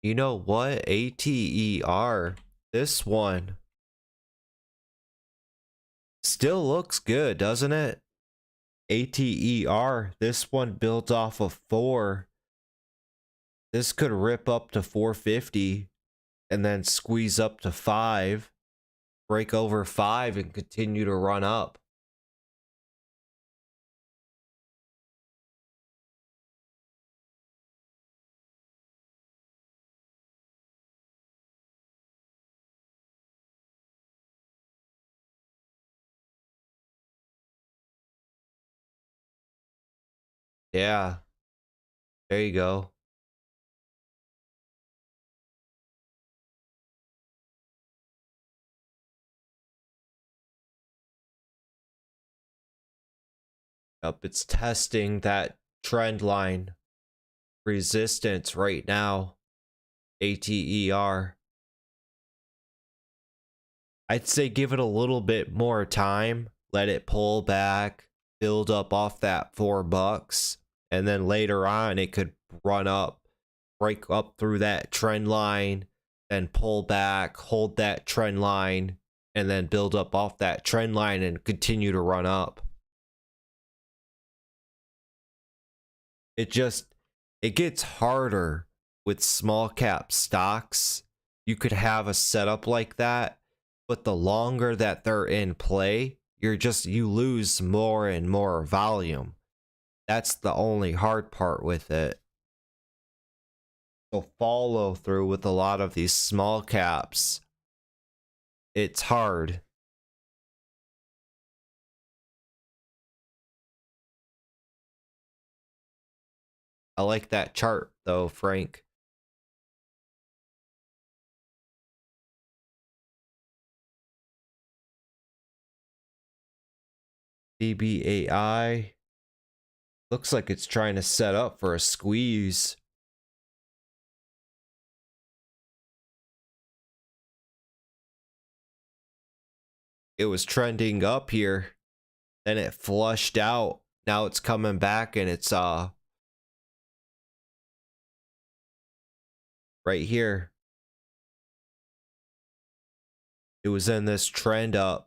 You know what? ATER. This one still looks good, doesn't it? ATER. This one built off of 4. This could rip up to 450 and then squeeze up to 5, break over 5 and continue to run up. Yeah, there you go. Up, it's testing that trend line resistance right now. ATER. I'd say give it a little bit more time, let it pull back, build up off that $4, and then later on it could run up, break up through that trend line, then pull back, hold that trend line, and then build up off that trend line and continue to run up. It gets harder with small cap stocks. You could have a setup like that, but the longer that they're in play, you lose more and more volume. That's the only hard part with it. So follow through with a lot of these small caps. It's hard. I like that chart though, Frank. DBAI. Looks like it's trying to set up for a squeeze. It was trending up here, then it flushed out. Now it's coming back and it's right here. It was in this trend up.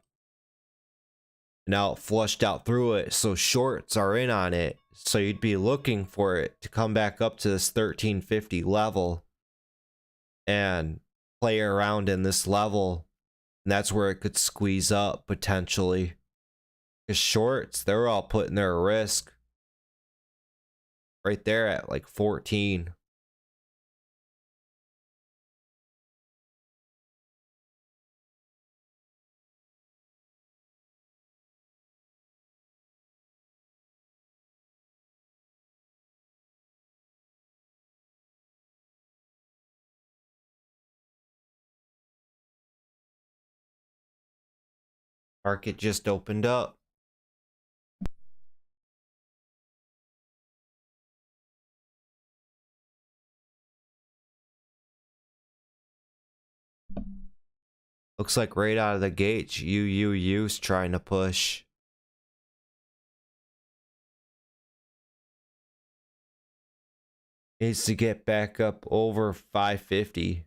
Now it flushed out through it, so shorts are in on it. So you'd be looking for it to come back up to this 1350 level and play around in this level. And that's where it could squeeze up potentially. Because shorts, they're all putting their risk right there at like 14. Market just opened up. Looks like right out of the gates, UUU's trying to push. Needs to get back up over 550.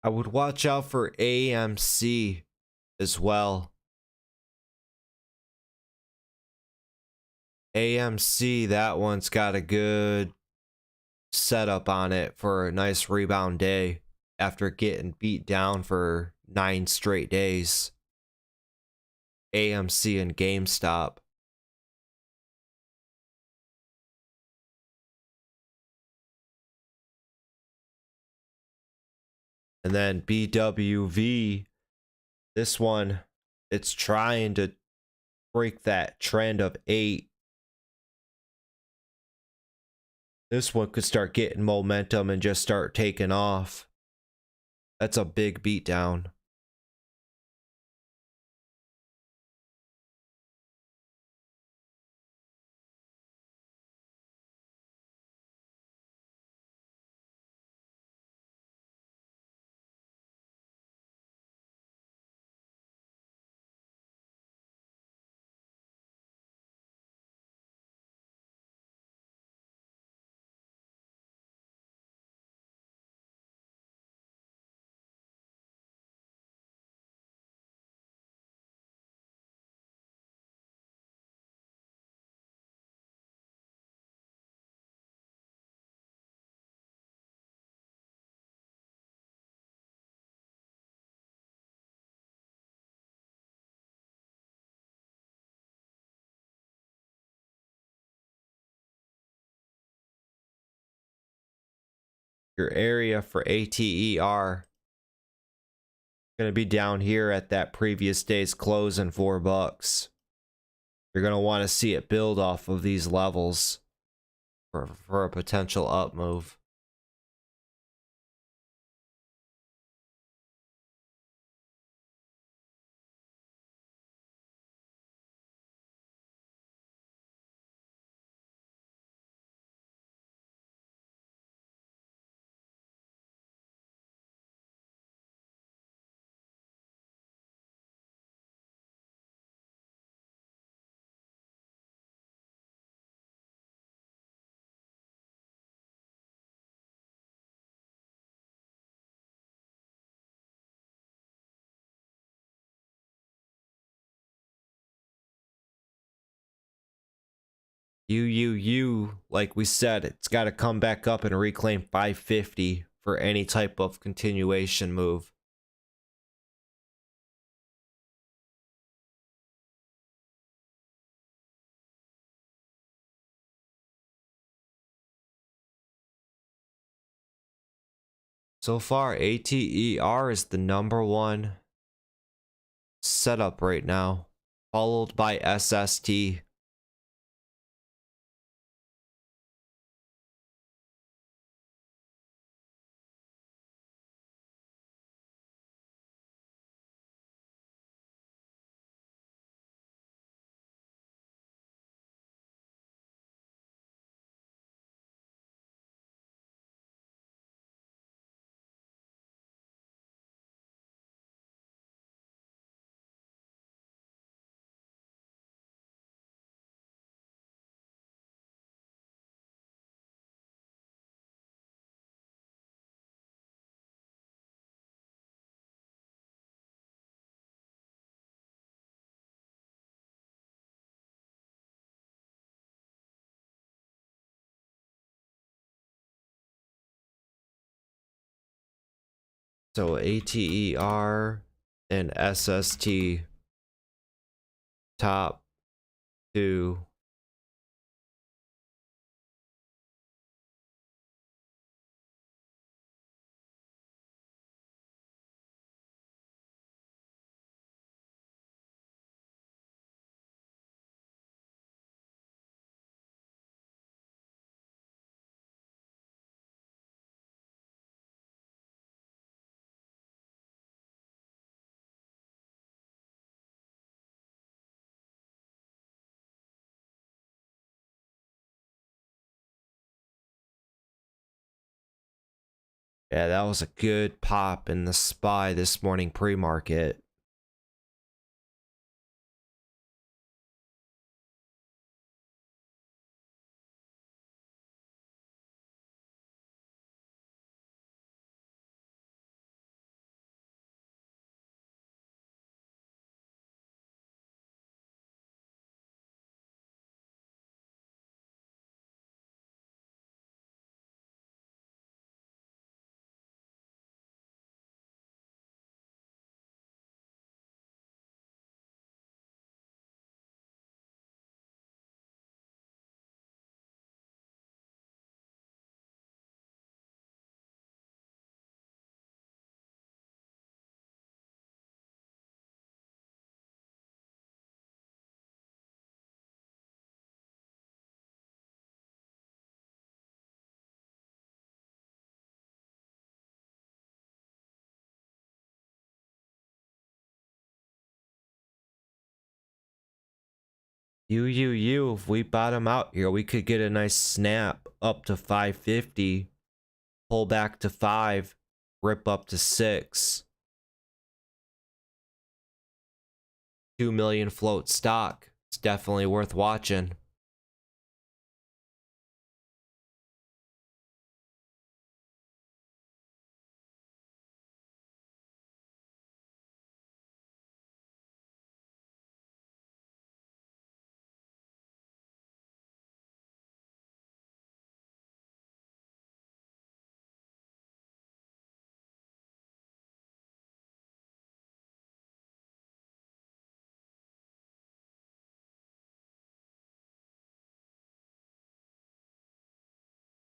I would watch out for AMC as well. AMC, that one's got a good setup on it for a nice rebound day after getting beat down for 9 straight days. AMC and GameStop. And then BWV, this one, it's trying to break that trend of 8. This one could start getting momentum and just start taking off. That's a big beatdown. Your area for ATER going to be down here at that previous day's close in $4. You're going to want to see it build off of these levels for a potential up move. Like we said, it's got to come back up and reclaim 550 for any type of continuation move. So far, ATER is the #1 setup right now, followed by SST. So ATER and SST top 2. Yeah, that was a good pop in the SPY this morning pre-market. If we bottom out here, we could get a nice snap up to 550, pull back to 5, rip up to 6. 2 million float stock. It's definitely worth watching.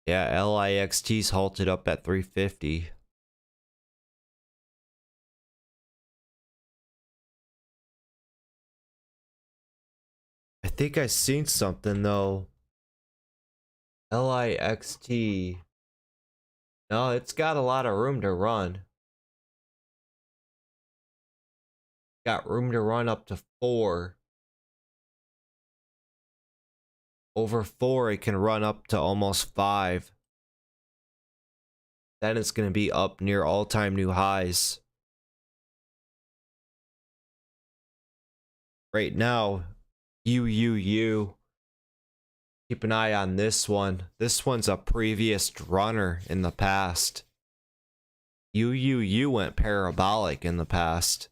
Yeah, LIXT's halted up at 350. I think I seen something though. LIXT. No, it's got a lot of room to run. Got room to run up to 4. Over 4, it can run up to almost 5. Then it's going to be up near all-time new highs. Right now, UUU. Keep an eye on this one. This one's a previous runner in the past. UUU went parabolic in the past.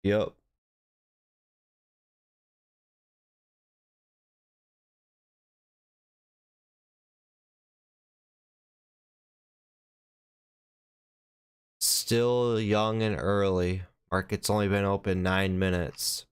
Yep. Still young and early. Market's only been open 9 minutes.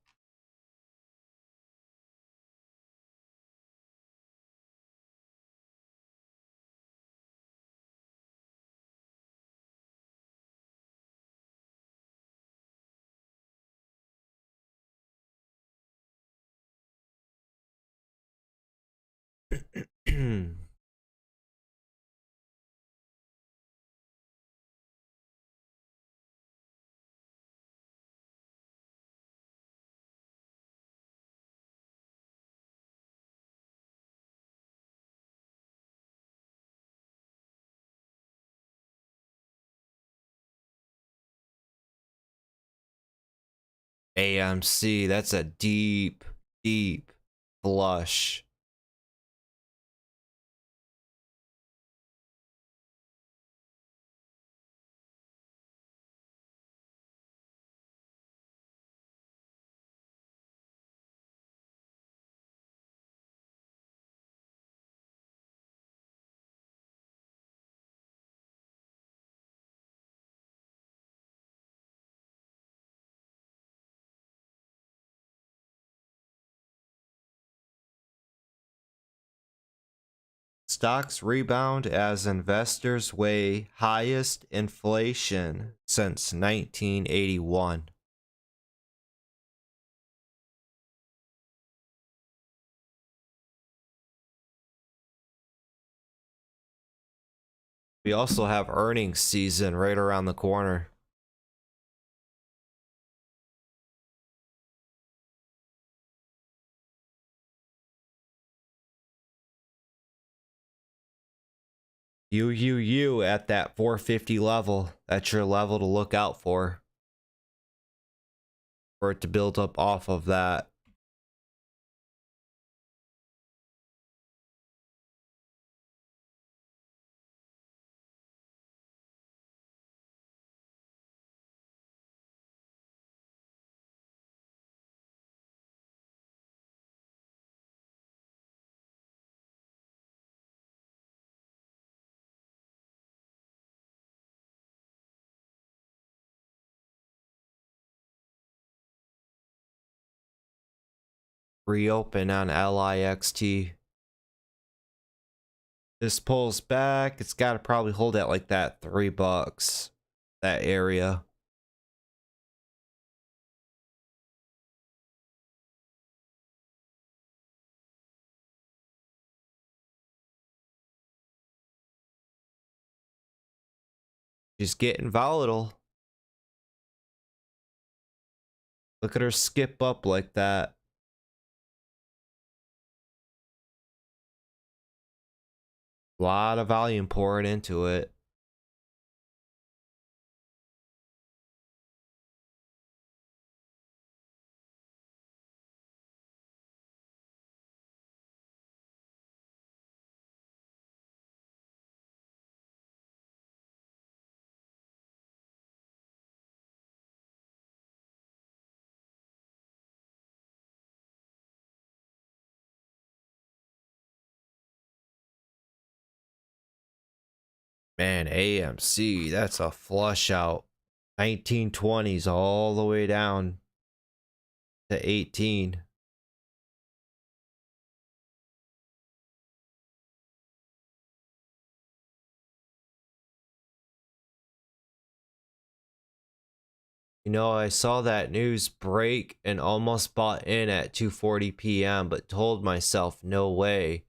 AMC, that's a deep, deep flush. Stocks rebound as investors weigh highest inflation since 1981. We also have earnings season right around the corner. UUU at that 450 level. That's your level to look out for it to build up off of that. Reopen on LIXT. This pulls back. It's got to probably hold at like that $3. That area. She's getting volatile. Look at her skip up like that. A lot of volume pouring into it. Man, AMC, that's a flush out. 1920s all the way down to 18. You know, I saw that news break and almost bought in at 2:40 p.m., but told myself, no way.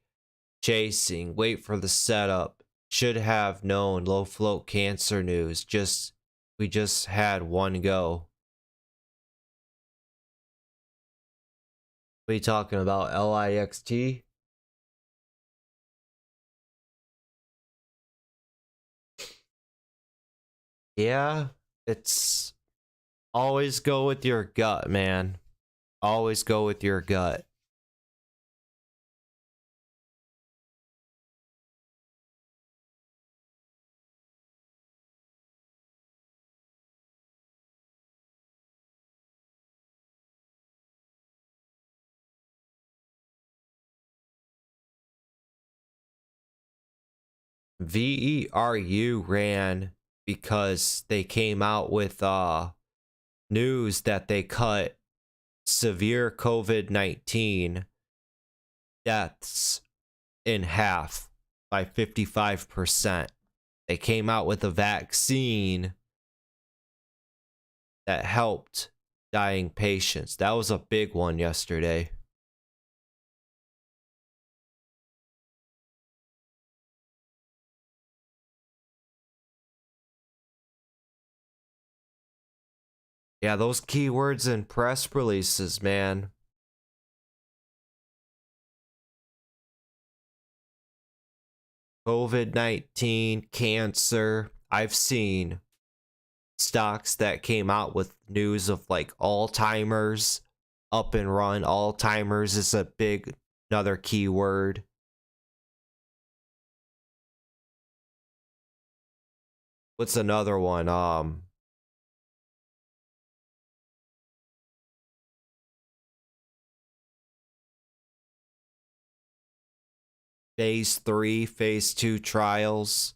Chasing, wait for the setup. Should have known low float cancer news. We just had one go. What are you talking about? LIXT? Yeah, it's always go with your gut, man. Always go with your gut. VERU ran because they came out with news that they cut severe COVID-19 deaths in half by 55%. They came out with a vaccine that helped dying patients. That was a big one yesterday. Yeah, those keywords in press releases, man. COVID-19, cancer. I've seen stocks that came out with news of like Alzheimer's up and run. Alzheimer's is a big another keyword. What's another one? Phase 3, phase 2 trials.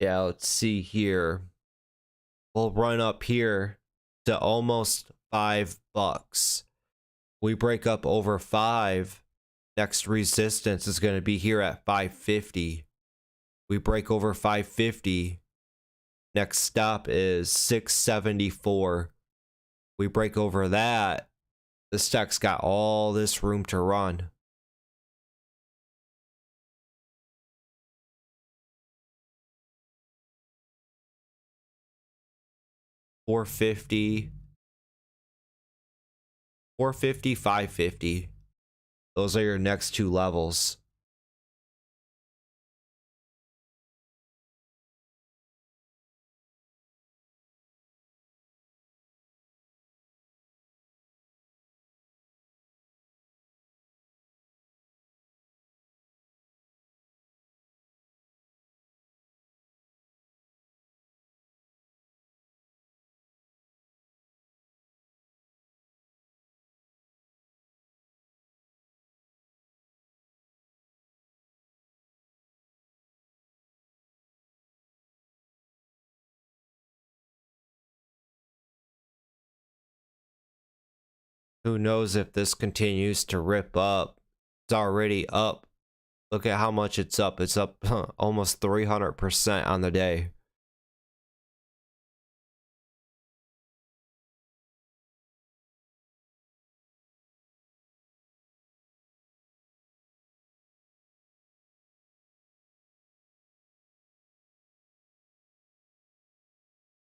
Yeah, let's see here. We'll run up here to almost $5. We break up over 5. Next resistance is going to be here at 550. We break over 550. Next stop is 674. We break over that. The stock's got all this room to run. $450, $450, $550. Those are your next two levels. Who knows if this continues to rip up? It's already up. Look at how much it's up. It's up almost 300% on the day.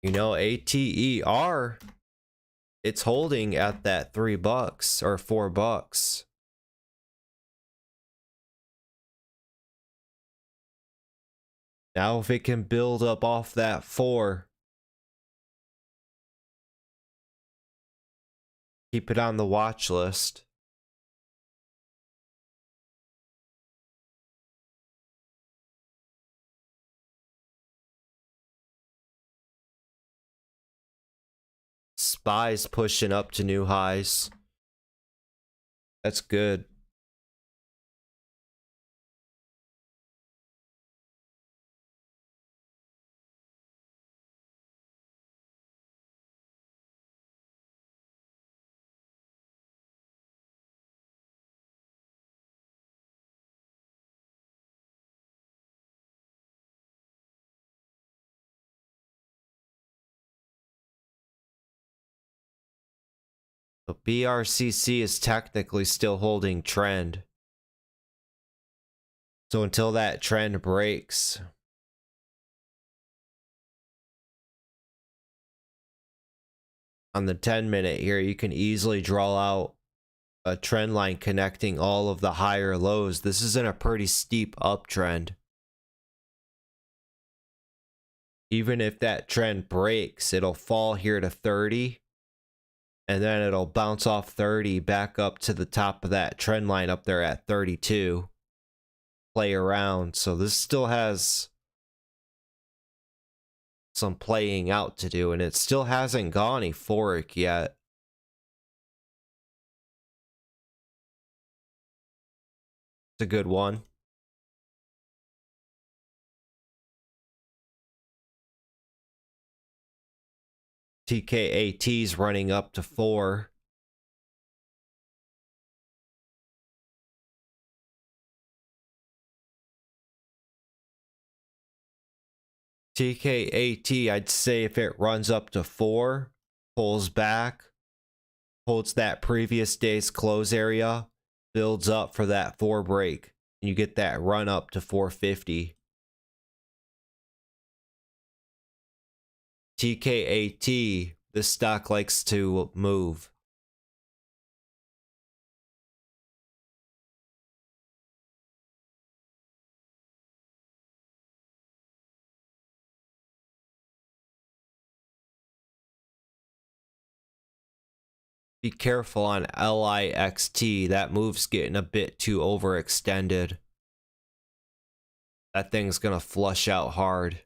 You know, ATER, it's holding at that $3 or $4. Now if it can build up off that 4, keep it on the watch list. SPY's pushing up to new highs. That's good. But BRCC is technically still holding trend. So until that trend breaks, on the 10-minute here, you can easily draw out a trend line connecting all of the higher lows. This is in a pretty steep uptrend. Even if that trend breaks, it'll fall here to 30. And then it'll bounce off 30 back up to the top of that trend line up there at 32. Play around. So this still has some playing out to do, and it still hasn't gone euphoric yet. It's a good one. TKAT's running up to 4. TKAT, I'd say if it runs up to 4, pulls back, holds that previous day's close area, builds up for that 4 break, and you get that run up to 450. TKAT, this stock likes to move. Be careful on LIXT. That move's getting a bit too overextended. That thing's gonna flush out hard.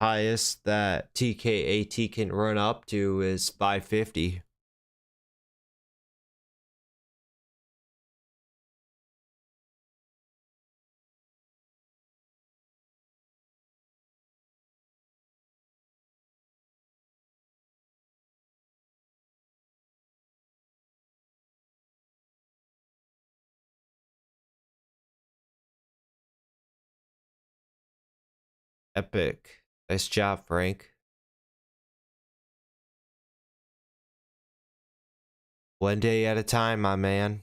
Highest that TKAT can run up to is 550. Epic. Nice job, Frank. One day at a time, my man.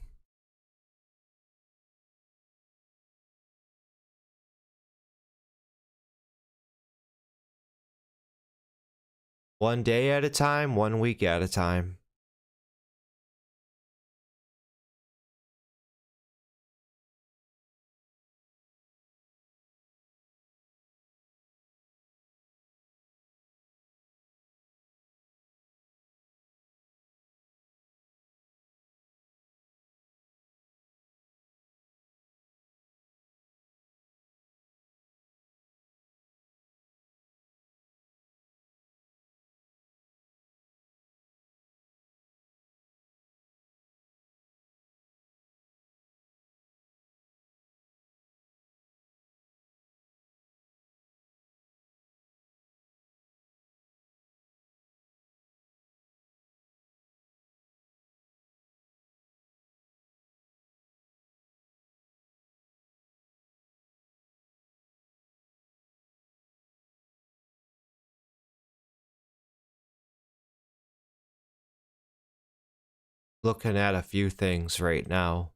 One day at a time, 1 week at a time. looking at a few things right now.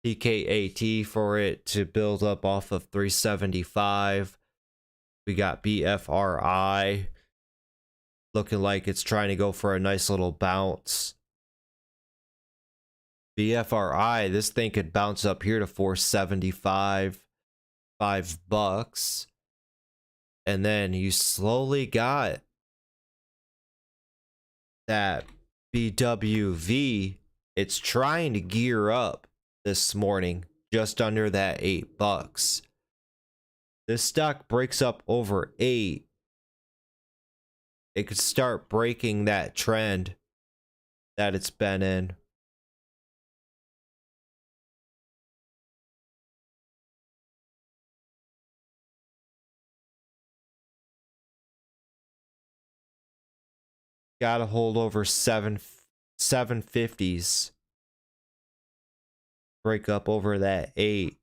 PKAT for it to build up off of 375. We got BFRI looking like it's trying to go for a nice little bounce. BFRI, this thing could bounce up here to 475, $5. And then you slowly got that BWV. It's trying to gear up this morning, just under that $8. This stock breaks up over 8. It could start breaking that trend that it's been in. Gotta hold over 750s. Break up over that 8.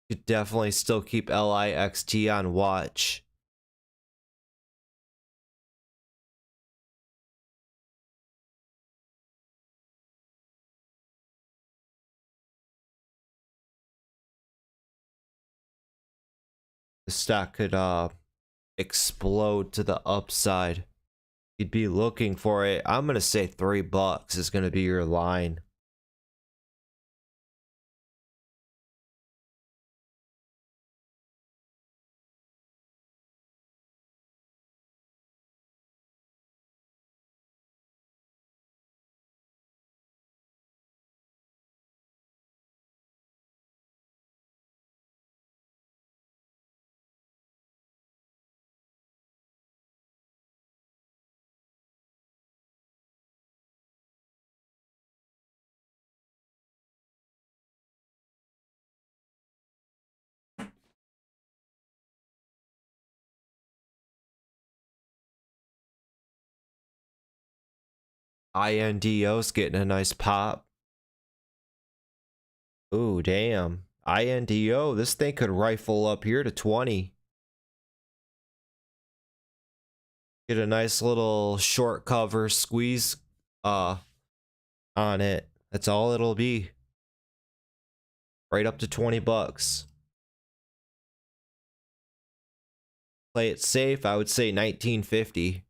Could definitely still keep LIXT on watch. The stock could explode to the upside. You'd be looking for it. I'm gonna say $3 is gonna be your line. INDO's getting a nice pop. Ooh, damn. INDO, this thing could rifle up here to 20. Get a nice little short cover squeeze on it. That's all it'll be. Right up to $20. Play it safe, I would say 1950.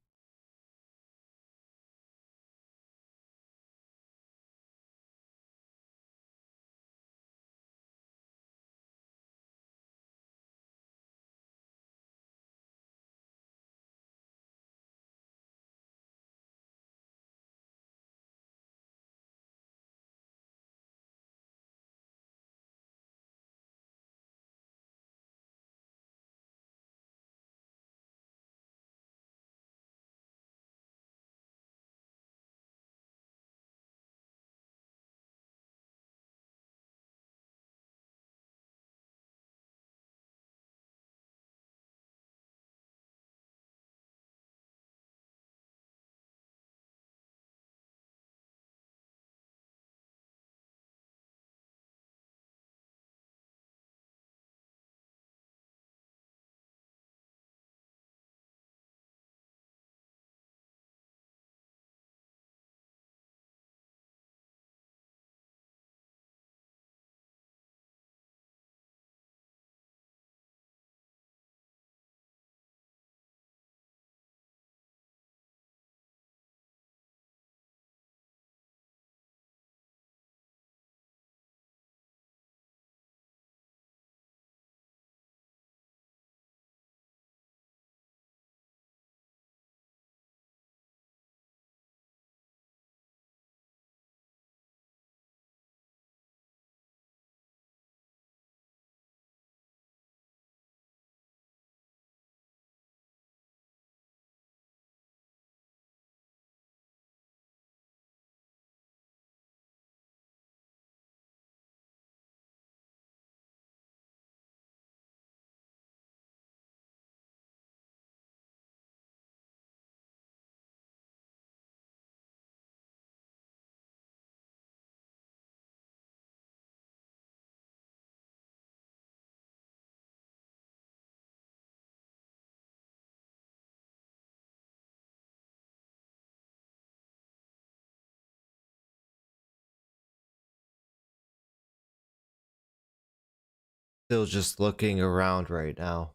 Still just looking around right now.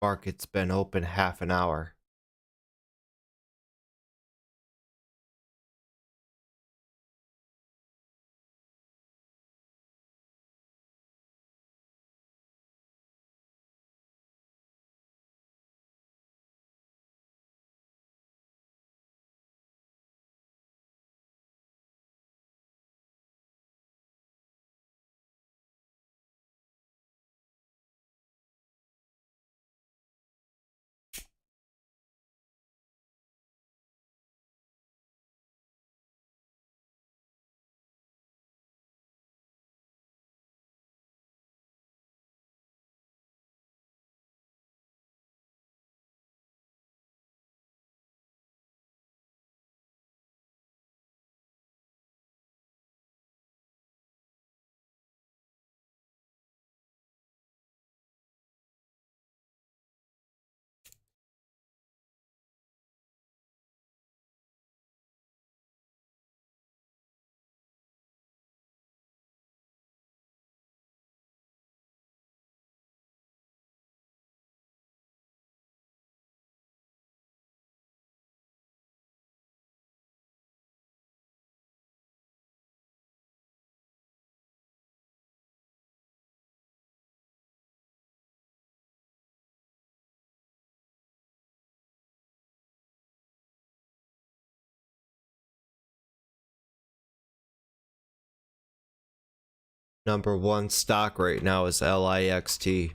Market's been open half an hour. Number one stock right now is LIXT.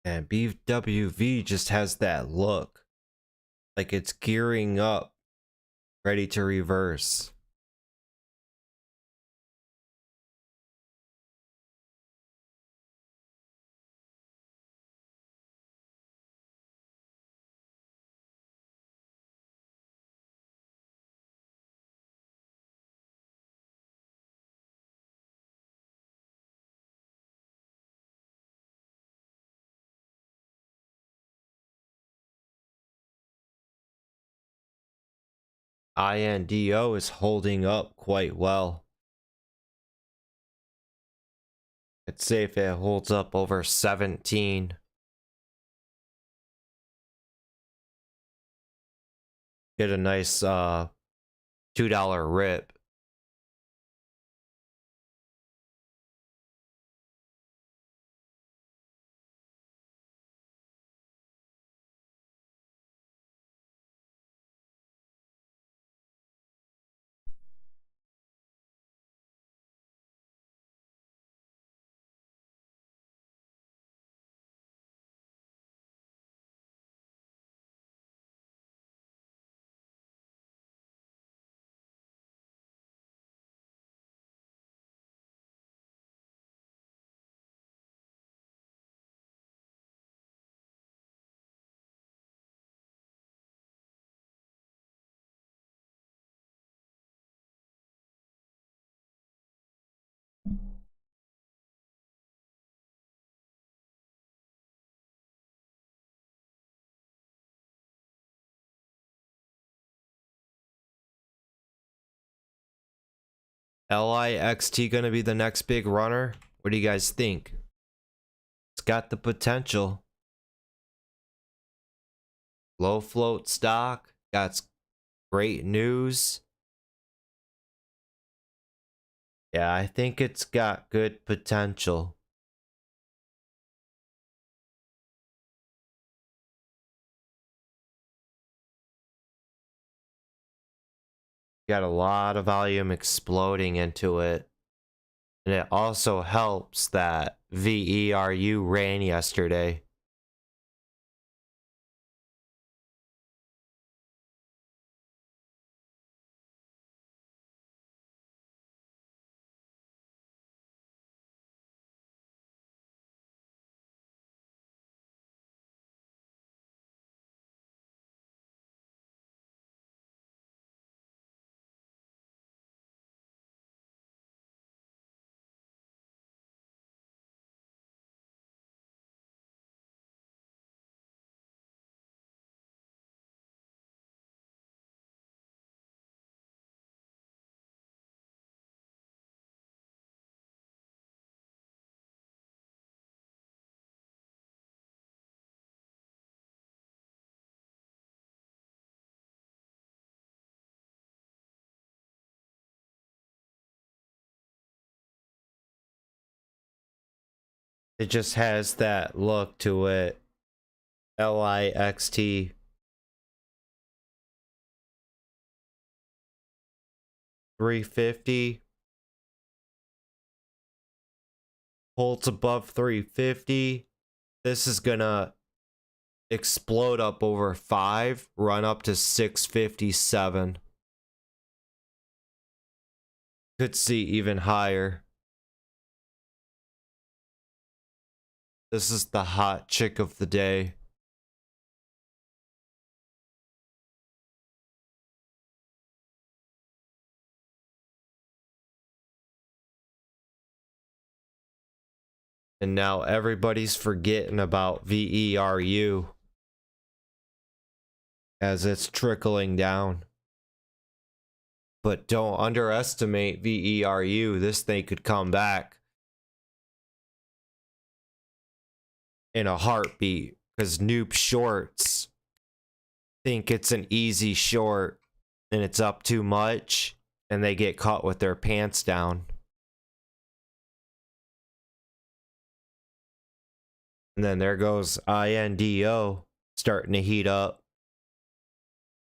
And BWV just has that look. Like it's gearing up, ready to reverse. INDO is holding up quite well. Let's see if it holds up over 17. Get a nice $2 rip. LIXT gonna be the next big runner? What do you guys think? It's got the potential. Low float stock, got great news. Yeah, I think it's got good potential. Got a lot of volume exploding into it. And it also helps that VERU ran yesterday. It just has that look to it. LIXT. $350. Holds above 350. This is gonna explode up over 5, run up to 657. Could see even higher. This is the hot chick of the day. And now everybody's forgetting about VERU as it's trickling down. But don't underestimate VERU. This thing could come back in a heartbeat because noob shorts think it's an easy short and it's up too much and they get caught with their pants down. And then there goes INDO starting to heat up.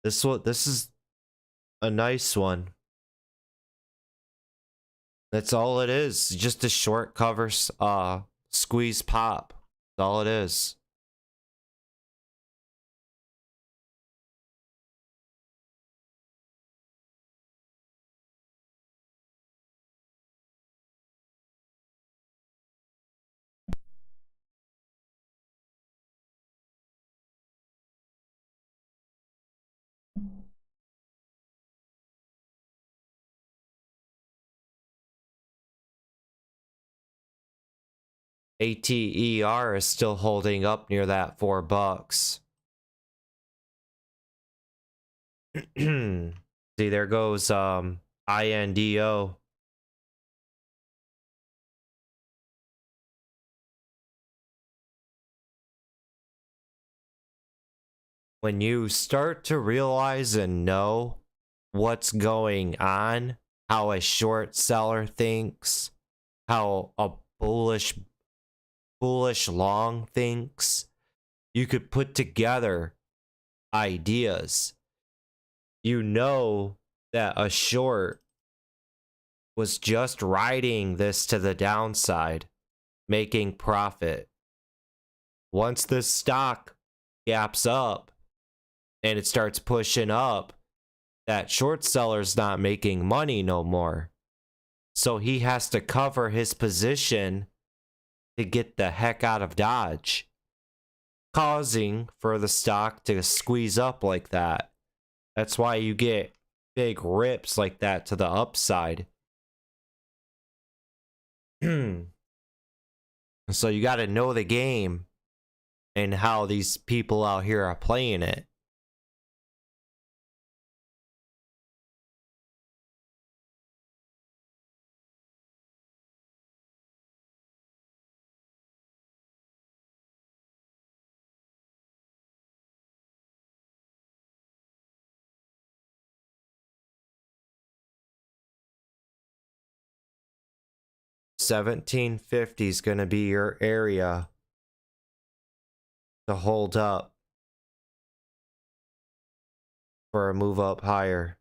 This is a nice one. That's all it is. Just a short cover squeeze pop. That's all it is. ATER is still holding up near that $4. See, there goes INDO. When you start to realize and know what's going on, how a short seller thinks, how a bullish long thinks, you could put together ideas. You know that a short was just riding this to the downside, making profit. Once this stock gaps up and it starts pushing up, that short seller's not making money no more. So he has to cover his position to get the heck out of Dodge, causing for the stock to squeeze up like that. That's why you get big rips like that to the upside. So you got to know the game and how these people out here are playing it. $17.50 is going to be your area to hold up for a move up higher.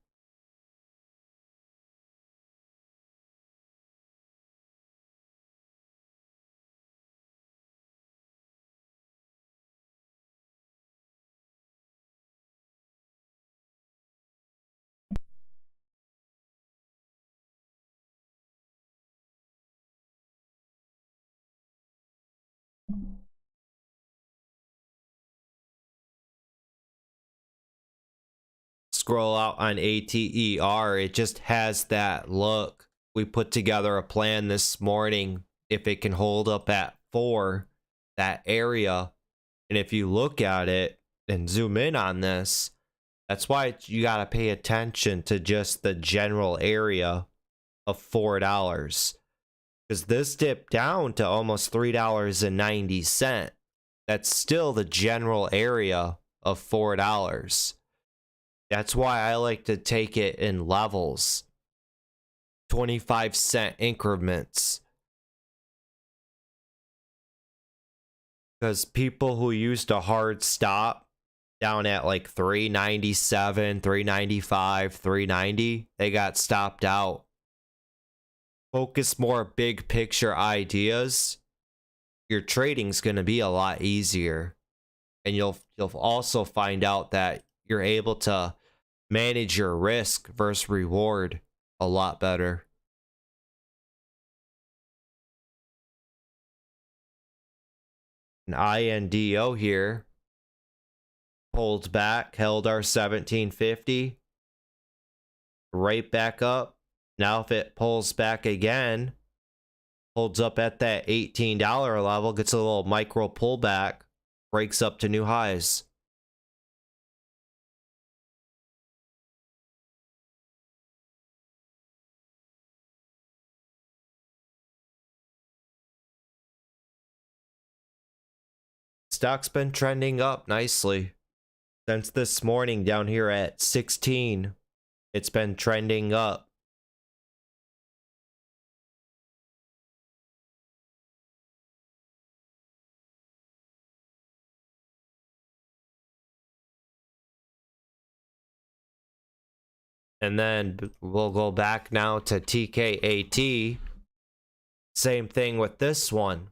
scroll out on ATER, it just has that look. We put together a plan this morning. If it can hold up at 4, that area, and if you look at it and zoom in on this, that's why you got to pay attention to just the general area of $4, because this dipped down to almost $3.90. That's still the general area of $4. That's why I like to take it in levels, 25-cent increments. Because people who used a hard stop down at like 397, 395, 390, they got stopped out. Focus more big picture ideas. Your trading's going to be a lot easier. And you'll also find out that you're able to manage your risk versus reward a lot better. An INDO here pulled back, held our 1750, right back up. Now if it pulls back again, holds up at that $18 level, gets a little micro pullback, breaks up to new highs. Stock's been trending up nicely since this morning down here at 16. It's been trending up. And then we'll go back now to TKAT. Same thing with this one.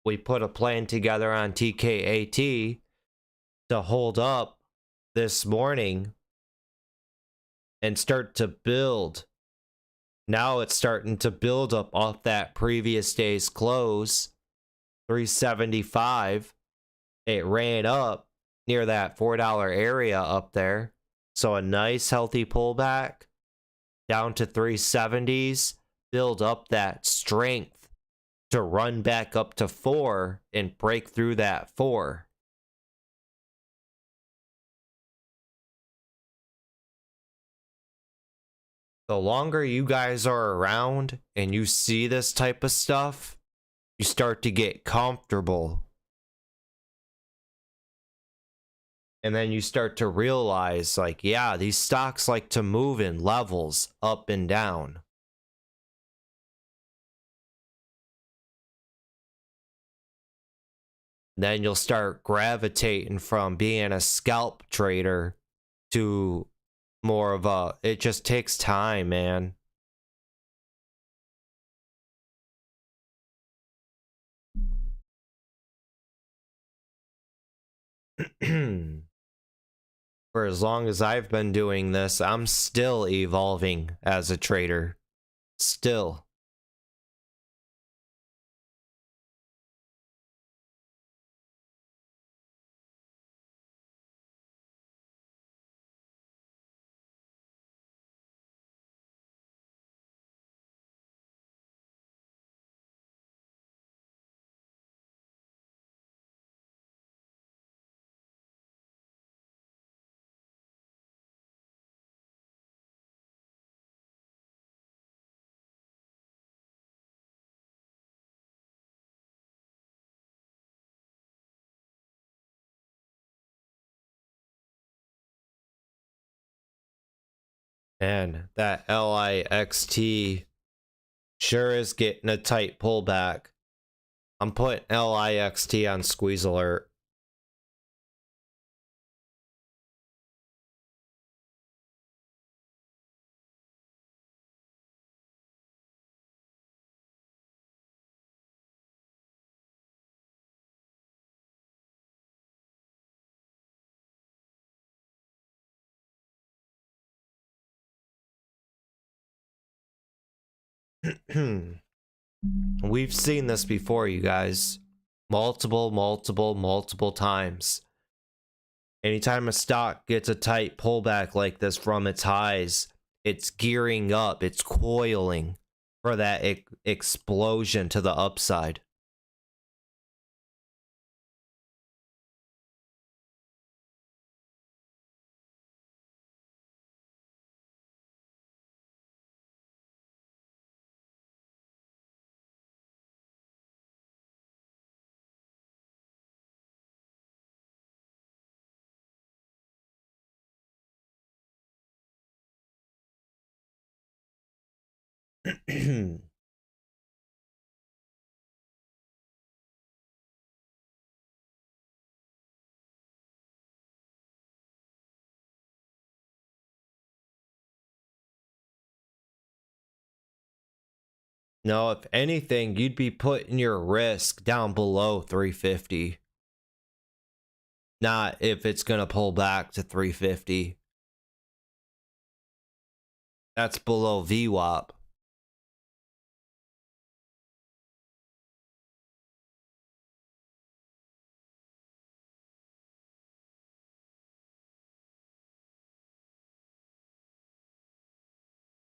We put a plan together on TKAT to hold up this morning and start to build. Now it's starting to build up off that previous day's close, 375. It ran up near that $4 area up there. So a nice healthy pullback down to 370s, build up that strength to run back up to 4 and break through that 4. The longer you guys are around and you see this type of stuff, you start to get comfortable. And then you start to realize, like, yeah, these stocks like to move in levels up and down. Then you'll start gravitating from being a scalp trader to more of a, it just takes time, man. For as long as I've been doing this, I'm still evolving as a trader. Still. And that LIXT sure is getting a tight pullback. I'm putting LIXT on squeeze alert. We've seen this before, you guys. Multiple times. Anytime a stock gets a tight pullback like this from its highs, it's gearing up, it's coiling for that explosion to the upside. No, if anything, you'd be putting your risk down below 350. Not if it's going to pull back to 350. That's below VWAP.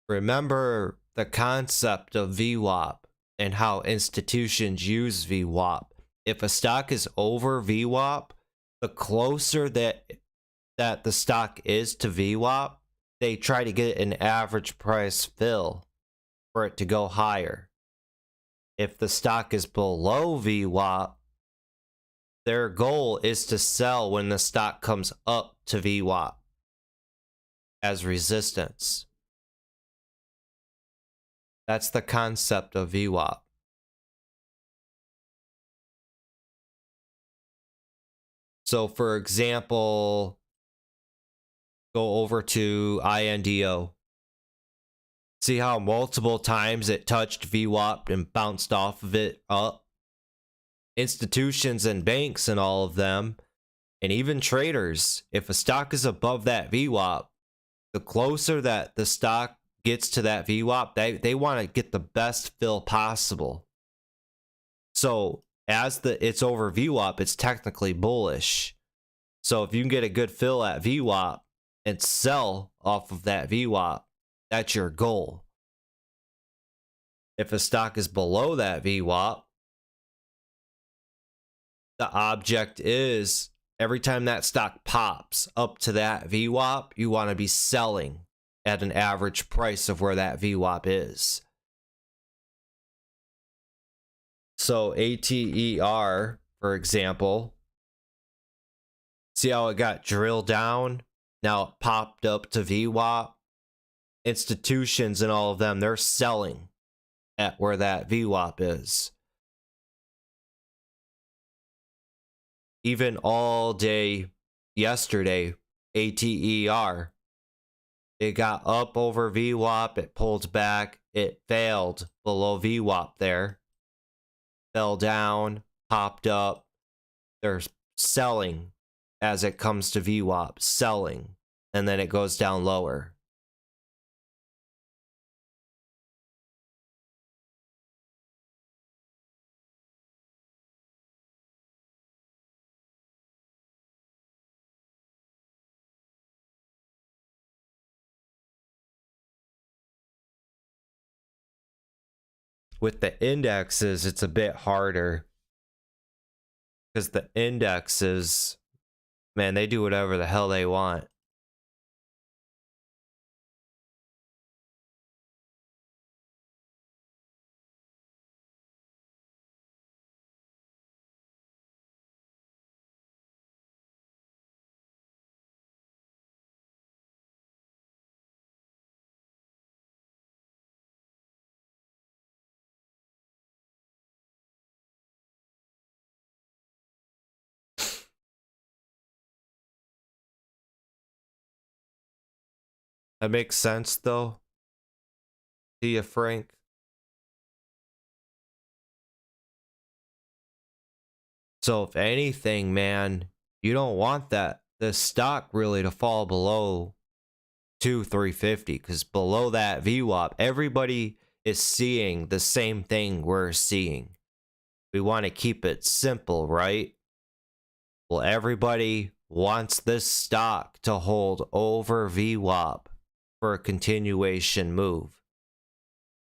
Remember the concept of VWAP and how institutions use VWAP. If a stock is over VWAP, the closer that the stock is to VWAP, they try to get an average price fill for it to go higher. If the stock is below VWAP, their goal is to sell when the stock comes up to VWAP as resistance. That's the concept of VWAP. So for example, go over to INDO. See how multiple times it touched VWAP and bounced off of it up? Institutions and banks and all of them, and even traders, if a stock is above that VWAP, the closer that the stock gets to that VWAP, they want to get the best fill possible. So as it's over VWAP, it's technically bullish. So if you can get a good fill at VWAP and sell off of that VWAP, that's your goal. If a stock is below that VWAP, the object is every time that stock pops up to that VWAP, you want to be selling at an average price of where that VWAP is. So ATER, for example, see how it got drilled down? Now it popped up to VWAP. Institutions and all of them, they're selling at where that VWAP is. Even all day yesterday, ATER, it got up over VWAP, it pulled back, it failed below VWAP there, fell down, popped up. They're selling as it comes to VWAP, selling, and then it goes down lower. With the indexes, it's a bit harder because the indexes, man, they do whatever the hell they want. That makes sense, though. See ya, Frank. So if anything, man, you don't want the stock really to fall below 350, because below that VWAP, everybody is seeing the same thing we're seeing. We want to keep it simple, right? Well, everybody wants this stock to hold over VWAP for a continuation move.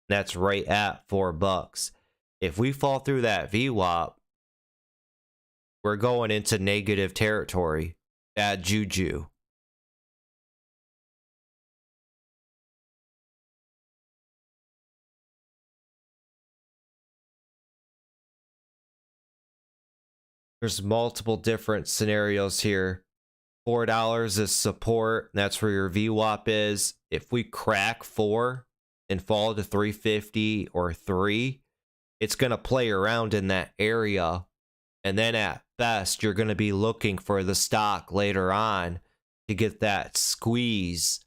That's right at $4. If we fall through that VWAP, we're going into negative territory. Bad juju. There's multiple different scenarios here. $4 is support. That's where your VWAP is. If we crack 4 and fall to 350 or 3, it's going to play around in that area. And then at best, you're going to be looking for the stock later on to get that squeeze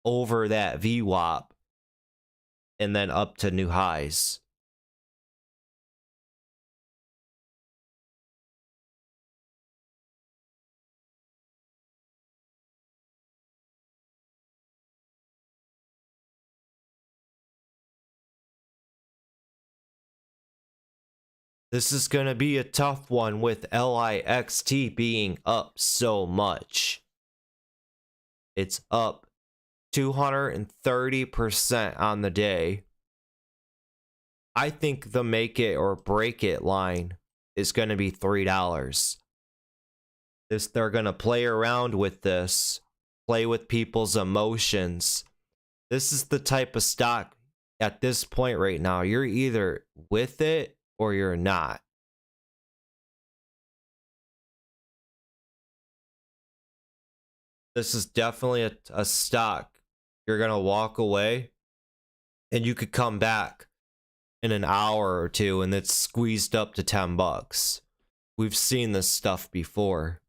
over that VWAP and then up to new highs. This is going to be a tough one with LIXT being up so much. It's up 230% on the day. I think the make it or break it line is going to be $3. They're going to play around with this, play with people's emotions. This is the type of stock at this point right now. You're either with it or you're not. This is definitely a stock. You're going to walk away and you could come back in an hour or two and it's squeezed up to $10. We've seen this stuff before.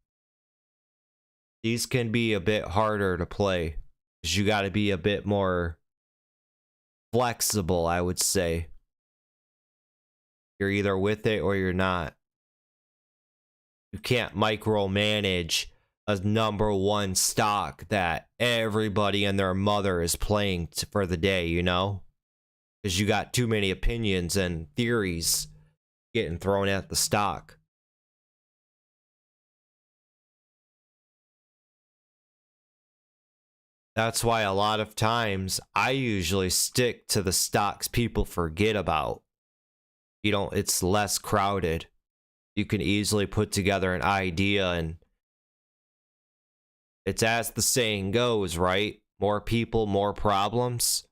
These can be a bit harder to play because you got to be a bit more flexible, I would say. You're either with it or you're not. You can't micromanage a #1 stock that everybody and their mother is playing for the day, you know? Because you got too many opinions and theories getting thrown at the stock. That's why a lot of times I usually stick to the stocks people forget about. It's less crowded. You can easily put together an idea, and it's as the saying goes, right? More people, more problems.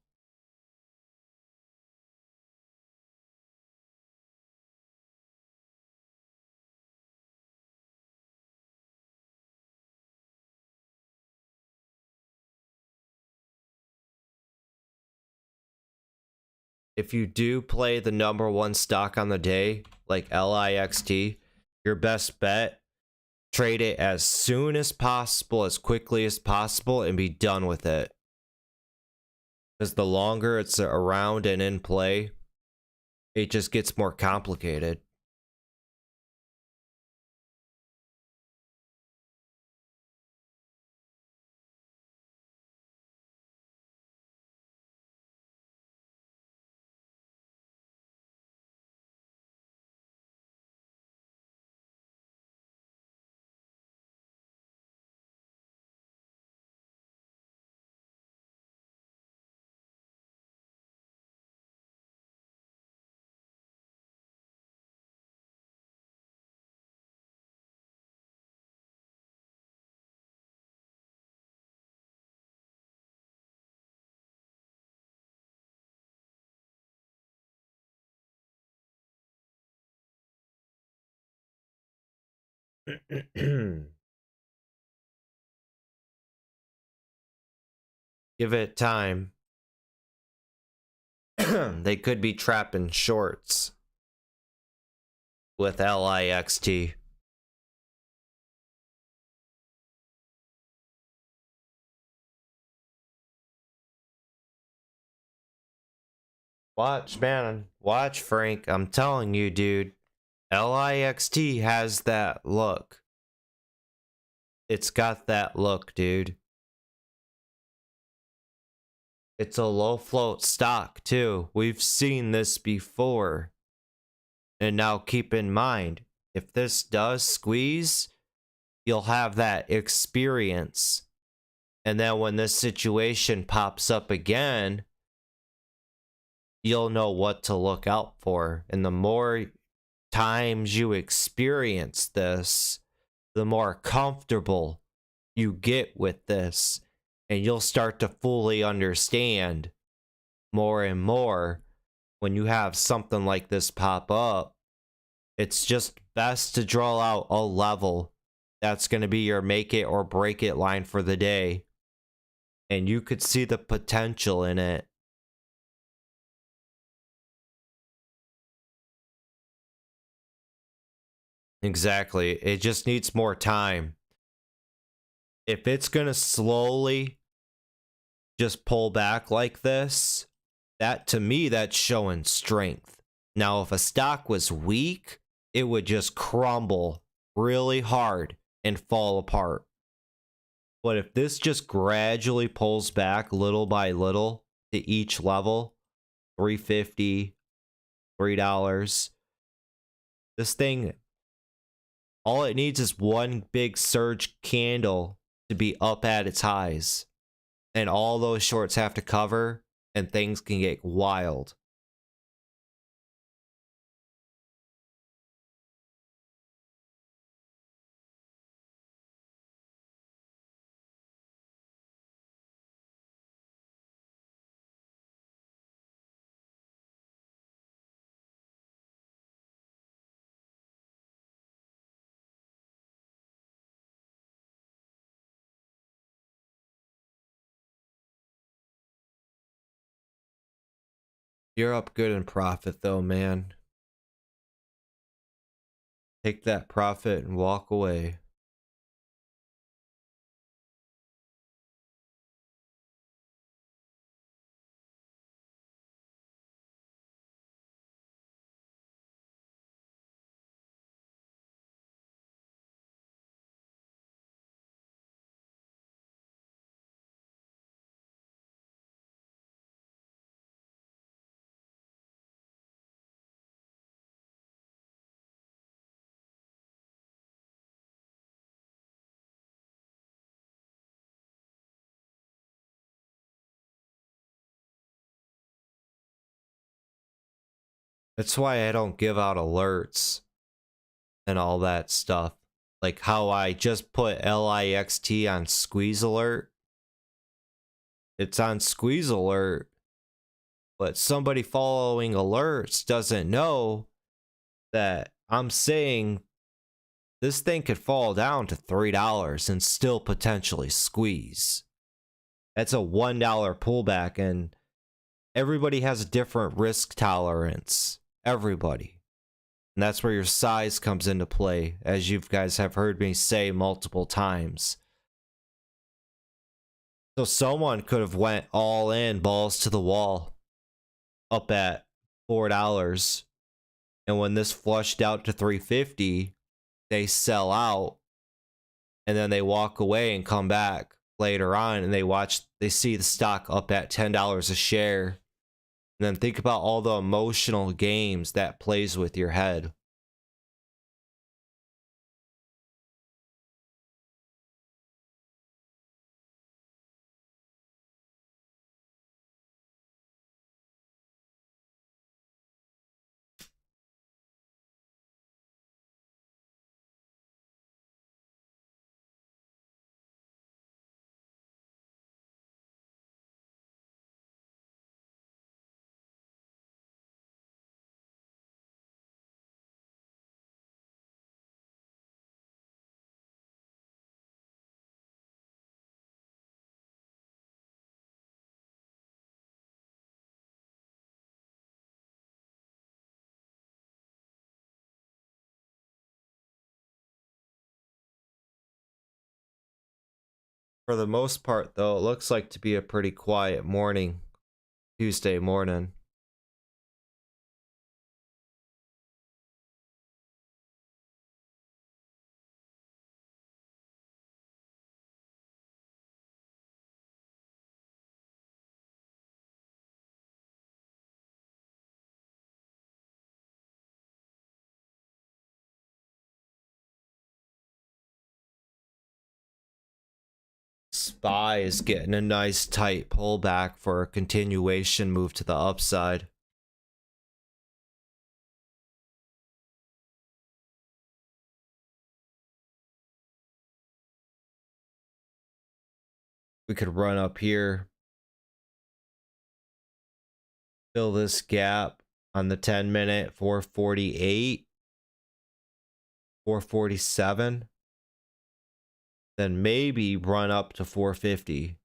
If you do play the #1 stock on the day, like LIXT, your best bet, trade it as soon as possible, as quickly as possible, and be done with it. Because the longer it's around and in play, it just gets more complicated. Give it time. They could be trapping shorts with LIXT. Watch, man. Watch, Frank. I'm telling you, dude. LIXT has that look. It's got that look, dude. It's a low float stock, too. We've seen this before. And now keep in mind, if this does squeeze, you'll have that experience. And then when this situation pops up again, you'll know what to look out for. And the more times you experience this, the more comfortable you get with this. And you'll start to fully understand more and more when you have something like this pop up. It's just best to draw out a level that's going to be your make it or break it line for the day. And you could see the potential in it. Exactly. It just needs more time. If it's going to slowly just pull back like this, that to me, that's showing strength. Now, if a stock was weak, it would just crumble really hard and fall apart. But if this just gradually pulls back little by little to each level, $3.50, $3, this thing, all it needs is one big surge candle to be up at its highs. And all those shorts have to cover, and things can get wild. You're up good in profit though, man. Take that profit and walk away. That's why I don't give out alerts and all that stuff. Like how I just put LIXT on squeeze alert. It's on squeeze alert, but somebody following alerts doesn't know that I'm saying this thing could fall down to $3 and still potentially squeeze. That's a $1 pullback, and everybody has a different risk tolerance. Everybody. And that's where your size comes into play, as you guys have heard me say multiple times. So someone could have went all in, balls to the wall, up at $4. And when this flushed out to $3.50, they sell out. And then they walk away and come back later on, and they see the stock up at $10 a share. And then think about all the emotional games that plays with your head. For the most part, though, it looks like to be a pretty quiet morning, Tuesday morning. SPY is getting a nice tight pullback for a continuation move to the upside. We could run up here, fill this gap on the 10-minute, 448, 447, then maybe run up to 450.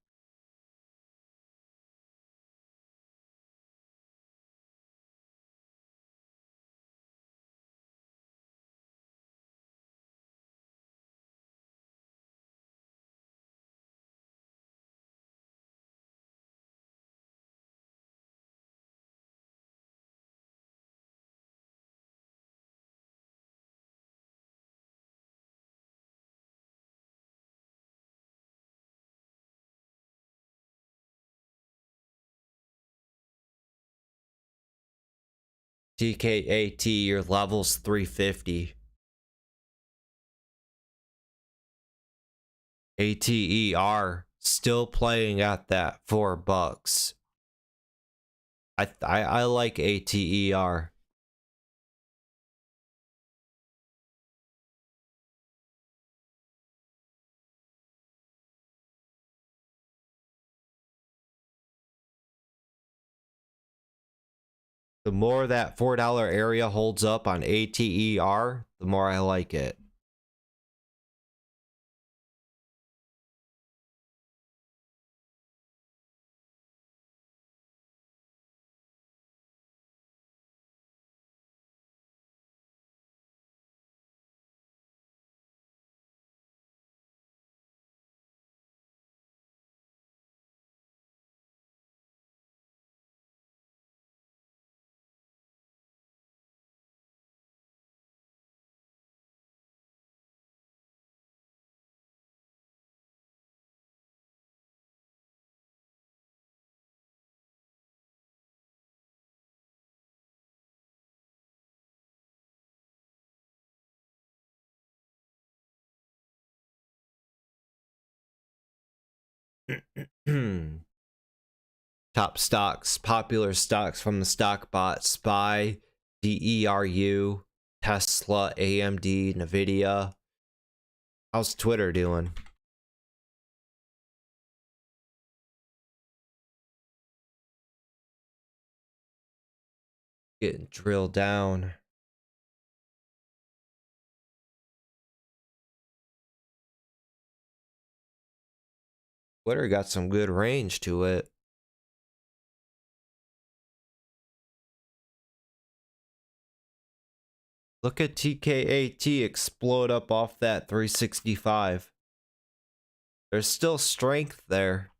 TKAT, your level's 350. ATER still playing at that $4. I like ATER. The more that $4 area holds up on ATER, the more I like it. Top stocks, popular stocks from the stock bot: SPY, DERU, Tesla, AMD, Nvidia. How's Twitter doing? Getting drilled down. Twitter got some good range to it. Look at TKAT explode up off that 365. There's still strength there.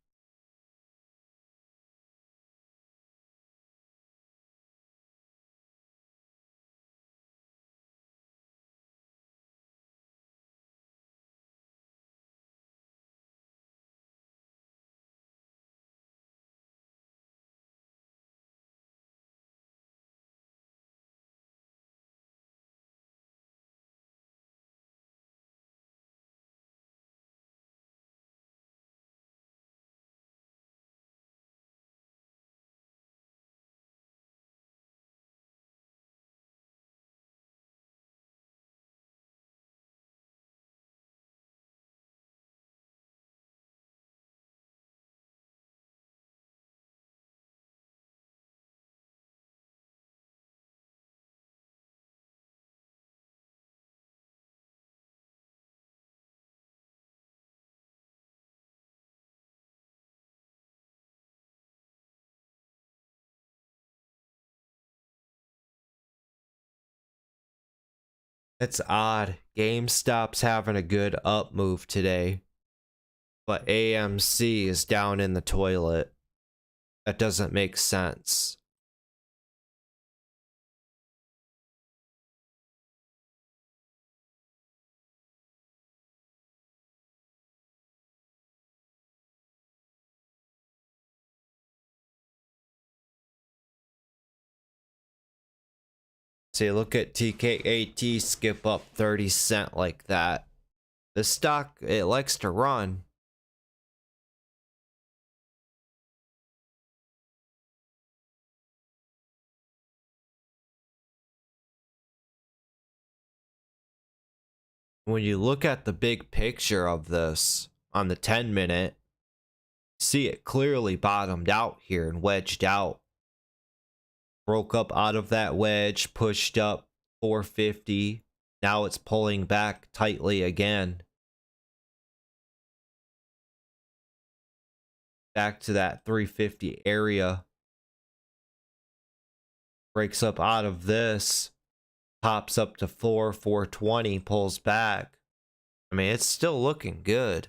It's odd. GameStop's having a good up move today, but AMC is down in the toilet. That doesn't make sense. See, look at TKAT skip up 30 cents like that. This stock, it likes to run. When you look at the big picture of this on the 10-minute, see it clearly bottomed out here and wedged out. Broke up out of that wedge, pushed up 450. Now it's pulling back tightly again. Back to that 350 area. Breaks up out of this. Pops up to 420, pulls back. I mean, it's still looking good.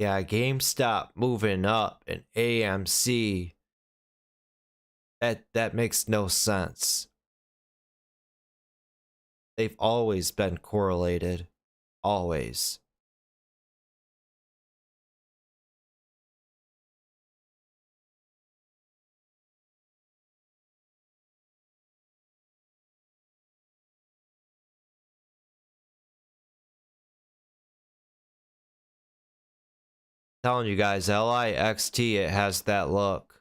Yeah, GameStop moving up and AMC. That makes no sense. They've always been correlated. Always. Telling you guys, LIXT, it has that look.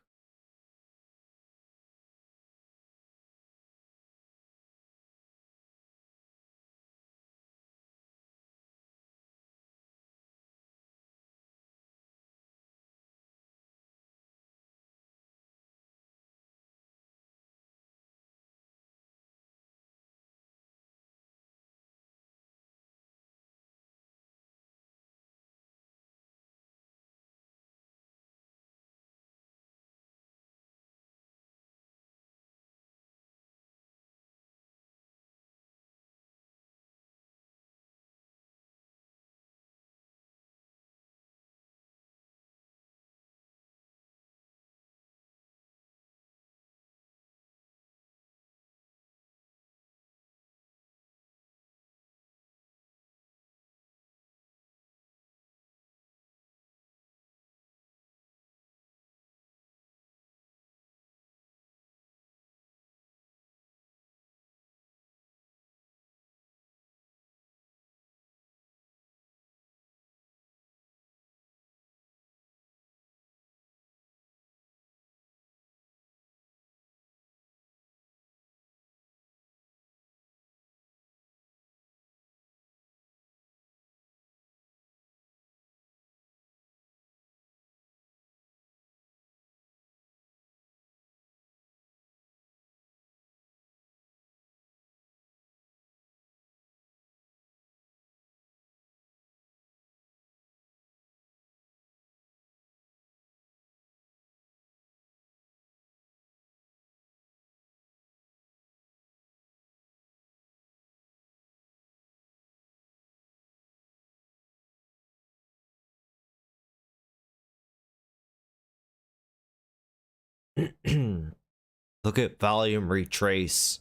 Look at volume retrace.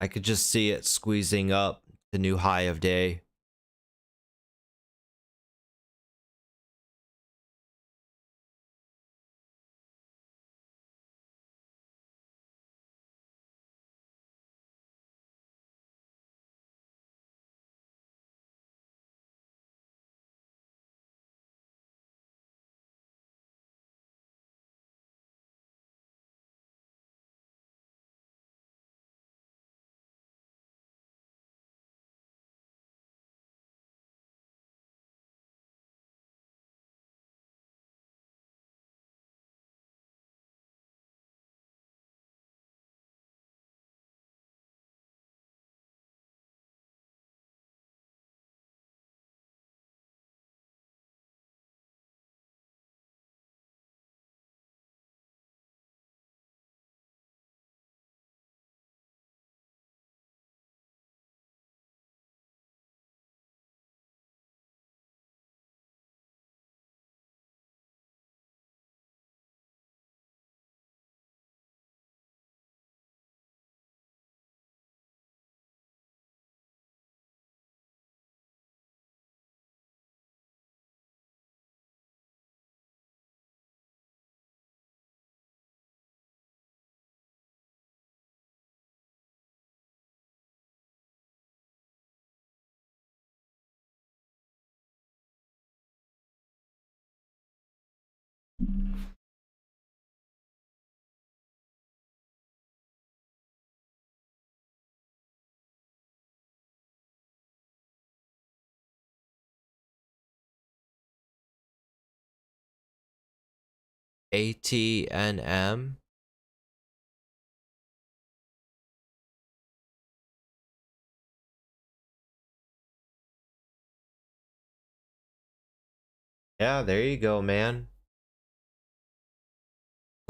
I could just see it squeezing up the new high of day. ATNM. Yeah, there you go, man.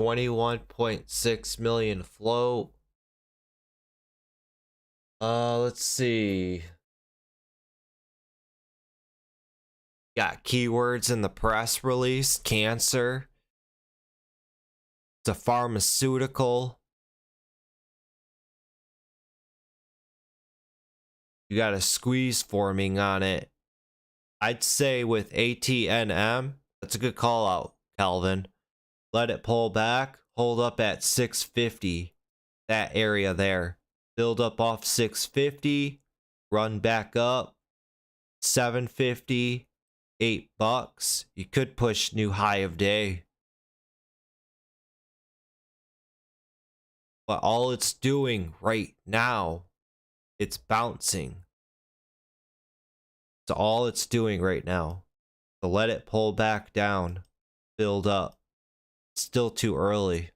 21.6 million float. Let's see. Got keywords in the press release: cancer. It's a pharmaceutical. You got a squeeze forming on it. I'd say with ATNM, that's a good call out, Calvin. Let it pull back, hold up at 650, that area there. Build up off 650, run back up, 750, $8. You could push new high of day. But all it's doing right now, it's bouncing. That's all it's doing right now. So let it pull back down, build up. Still too early.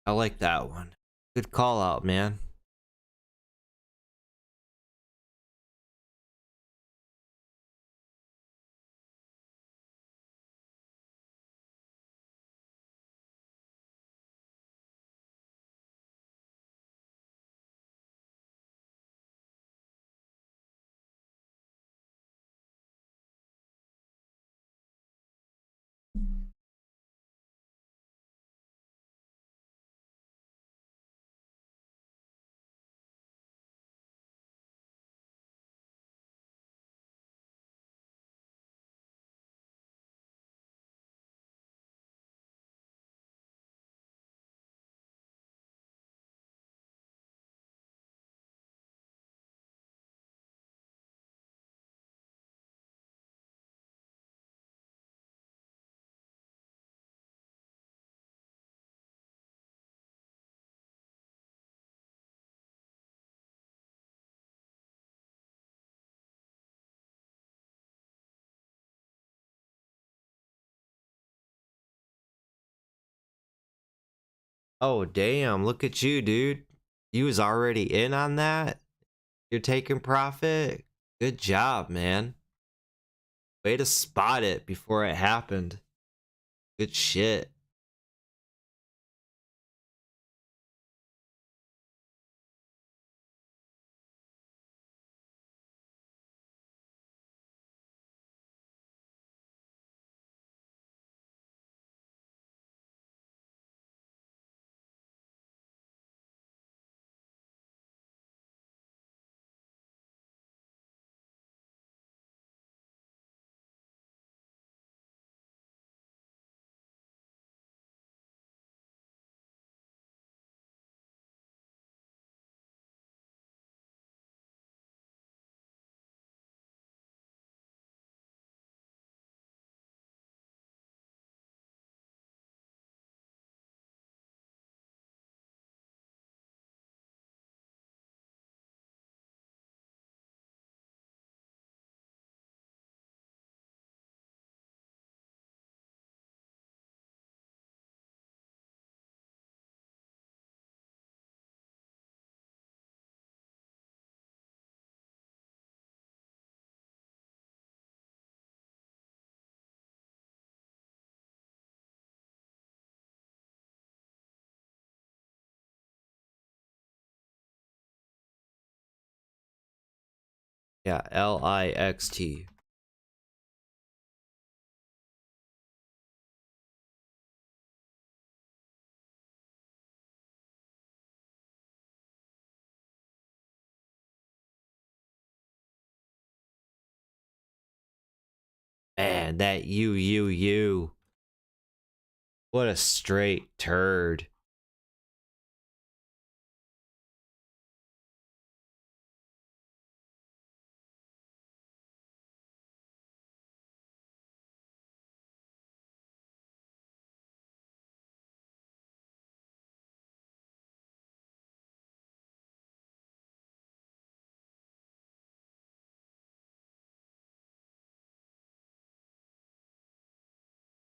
I like that one. Good call out, man. Oh, damn. Look at you, dude. You was already in on that? You're taking profit? Good job, man. Way to spot it before it happened. Good shit. Yeah, LIXT. Man, that you. What a straight turd.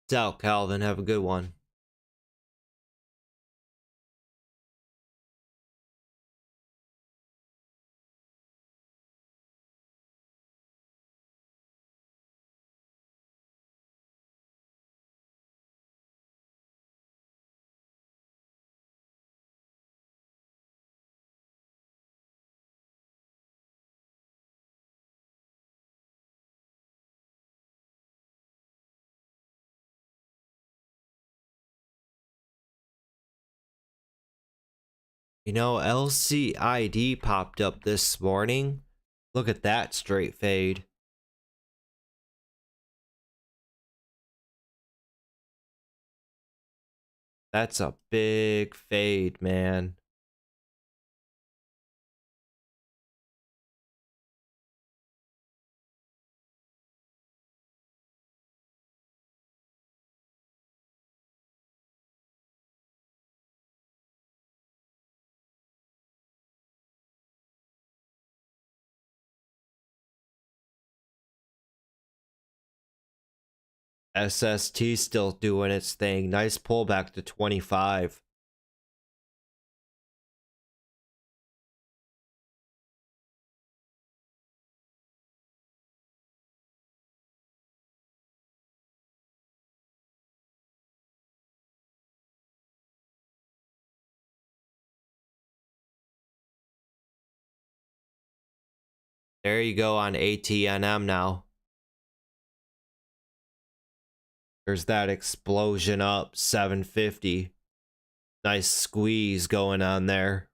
It's out, Calvin. Have a good one. You know, LCID popped up this morning. Look at that straight fade. That's a big fade, man. SST still doing its thing. Nice pullback to 25. There you go on ATNM now. There's that explosion up, 750. Nice squeeze going on there.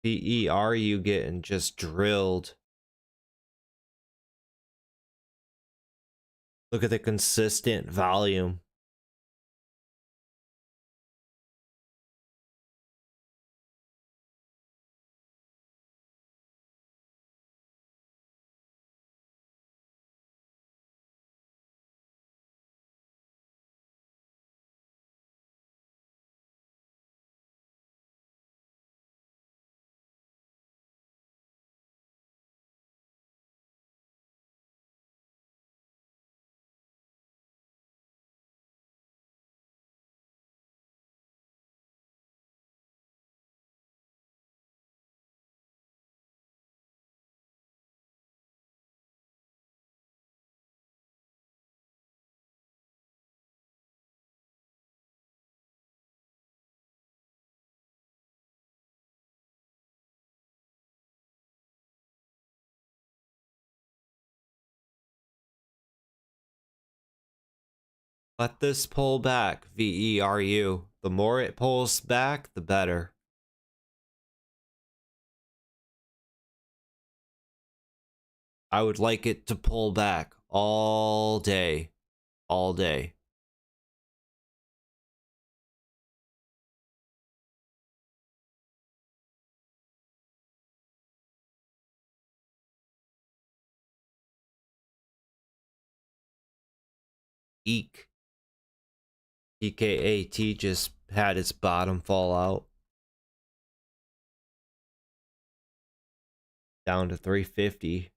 PE, you getting just drilled? Look at the consistent volume. Let this pull back, VERU. The more it pulls back, the better. I would like it to pull back all day. All day. Eek. TKAT just had its bottom fall out. Down to 350.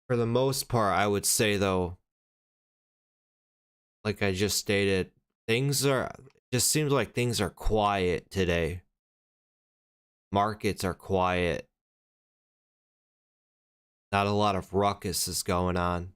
For the most part, I would say though, like I just stated, just seems like things are quiet today. Markets are quiet. Not a lot of ruckus is going on.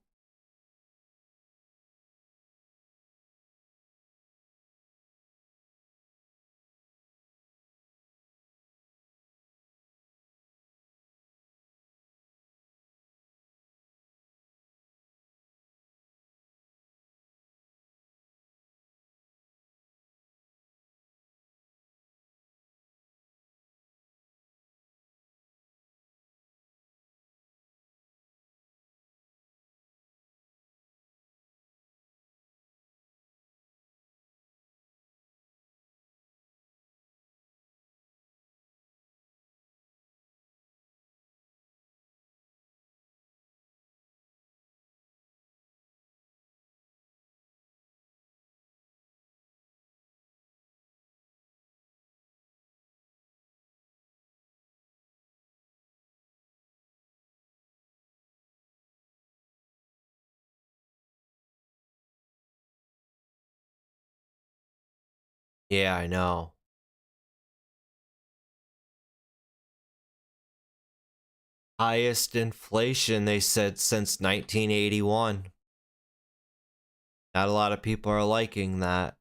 Yeah, I know. Highest inflation, they said, since 1981. Not a lot of people are liking that.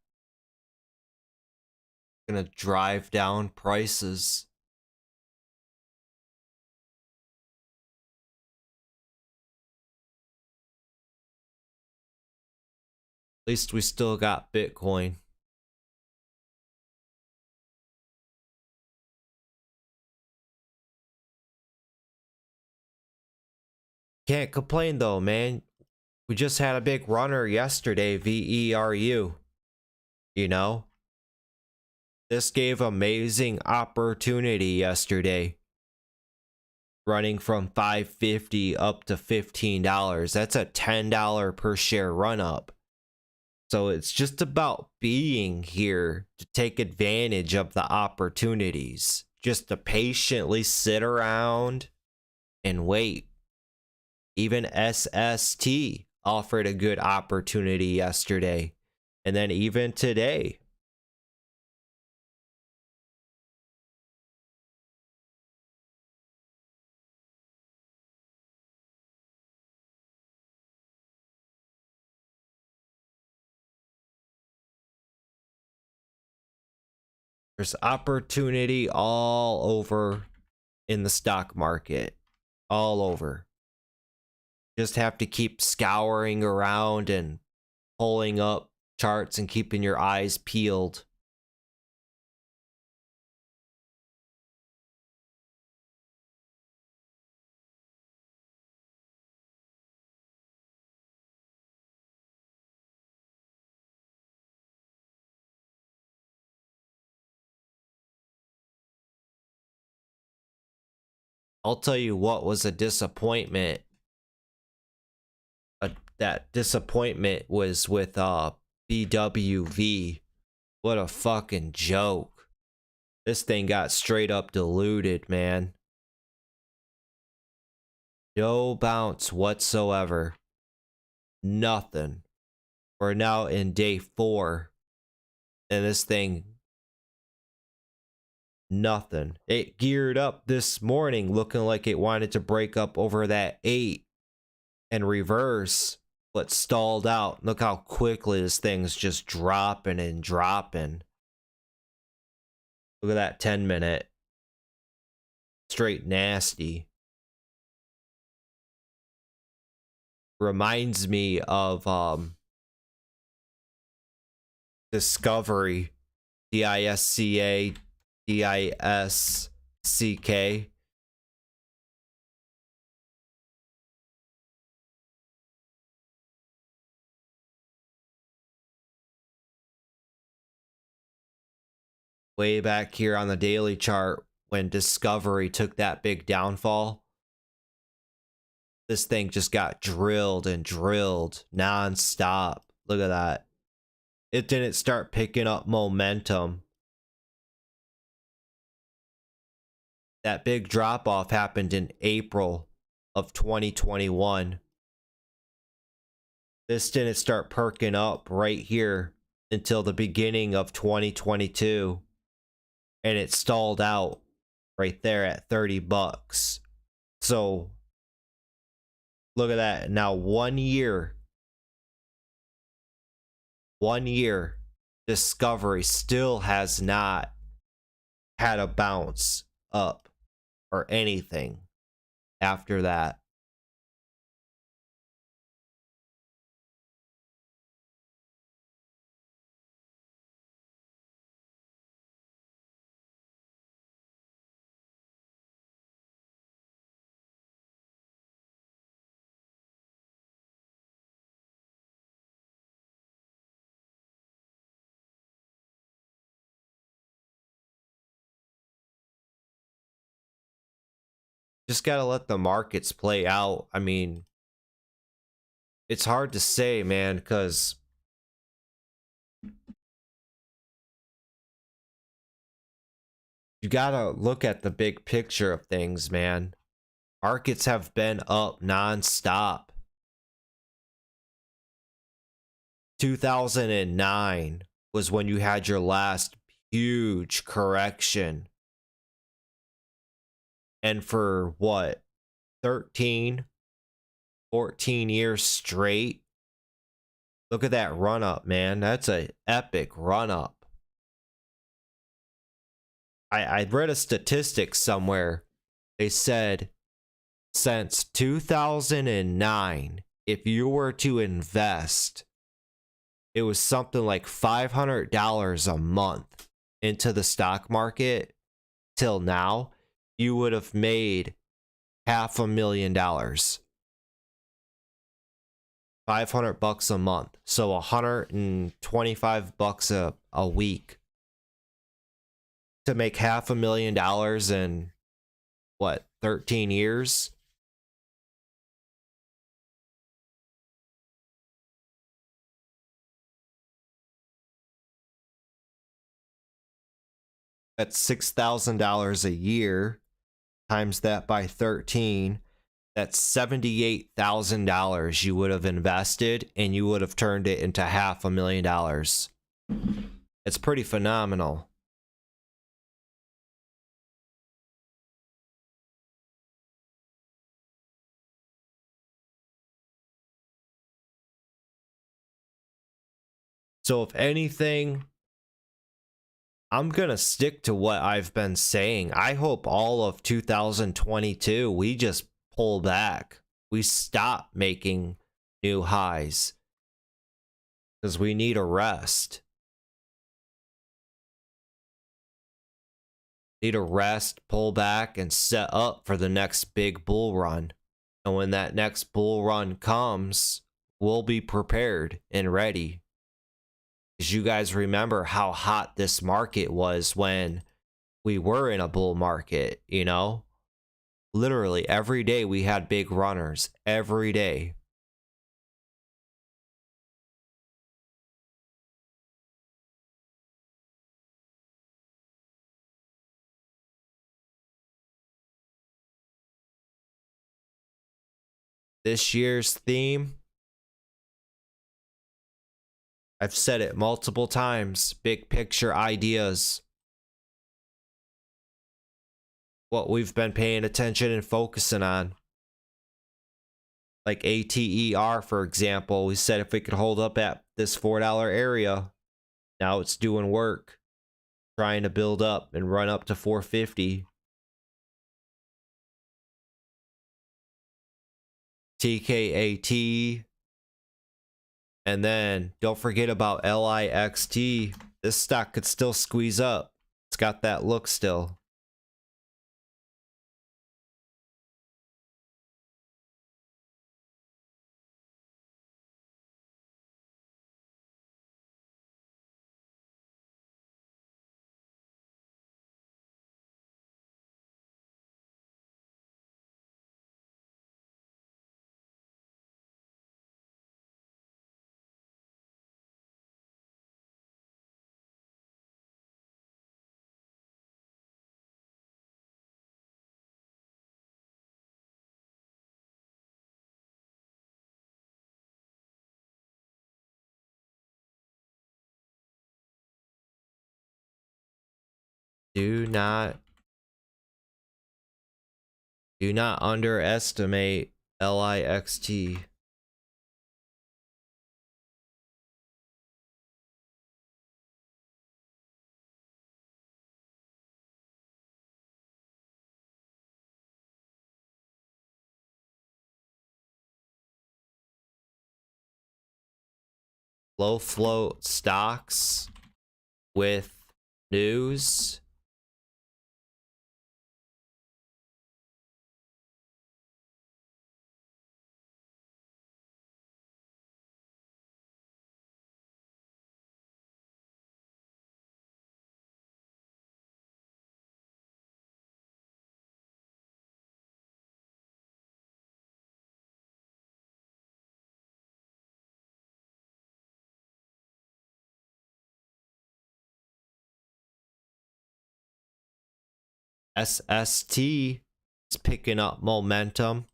Gonna drive down prices. At least we still got Bitcoin. Can't complain though, man. We just had a big runner yesterday, VERU. You know? This gave amazing opportunity yesterday. Running from $5.50 up to $15. That's a $10 per share run up. So it's just about being here to take advantage of the opportunities. Just to patiently sit around and wait. Even SST offered a good opportunity yesterday. And then even today. There's opportunity all over in the stock market. All over. Just have to keep scouring around and pulling up charts and keeping your eyes peeled. I'll tell you what was a disappointment. That disappointment was with BWV. What a fucking joke. This thing got straight up diluted, man. No bounce whatsoever. Nothing. We're now in day 4. And this thing, nothing. It geared up this morning looking like it wanted to break up over that 8 and reverse, but stalled out. Look how quickly this thing's just dropping and dropping. Look at that 10-minute. Straight nasty. Reminds me of Discovery. DISCA, DISCK. Way back here on the daily chart when Discovery took that big downfall. This thing just got drilled and drilled non-stop. Look at that. It didn't start picking up momentum. That big drop-off happened in April of 2021. This didn't start perking up right here until the beginning of 2022. And it stalled out right there at $30. So look at that. Now 1 year. 1 year. Discovery still has not had a bounce up or anything after that. Just gotta let the markets play out. I mean, it's hard to say, man, because you gotta look at the big picture of things, man. Markets have been up non-stop. 2009 was when you had your last huge correction. And for what, 13, 14 years straight? Look at that run up, man. That's an epic run up. I read a statistic somewhere. They said since 2009, if you were to invest, it was something like $500 a month into the stock market till now, you would have made $500,000. $500 a month. So $125 a week. To make $500,000 in what, 13 years? That's $6,000 a year. Times that by 13. That's $78,000 you would have invested, and you would have turned it into $500,000. It's pretty phenomenal. So if anything, I'm going to stick to what I've been saying. I hope all of 2022, we just pull back. We stop making new highs. Because we need a rest. Need a rest, pull back, and set up for the next big bull run. And when that next bull run comes, we'll be prepared and ready. Because you guys remember how hot this market was when we were in a bull market, you know? Literally every day we had big runners. Every day. This year's theme, I've said it multiple times, big picture ideas. What we've been paying attention and focusing on. Like ATER, for example, we said if we could hold up at this $4 area, now it's doing work, trying to build up and run up to 450. TKAT. And then don't forget about LIXT. This stock could still squeeze up. It's got that look still. Do not underestimate LIXT. Low float stocks with news. SST is picking up momentum.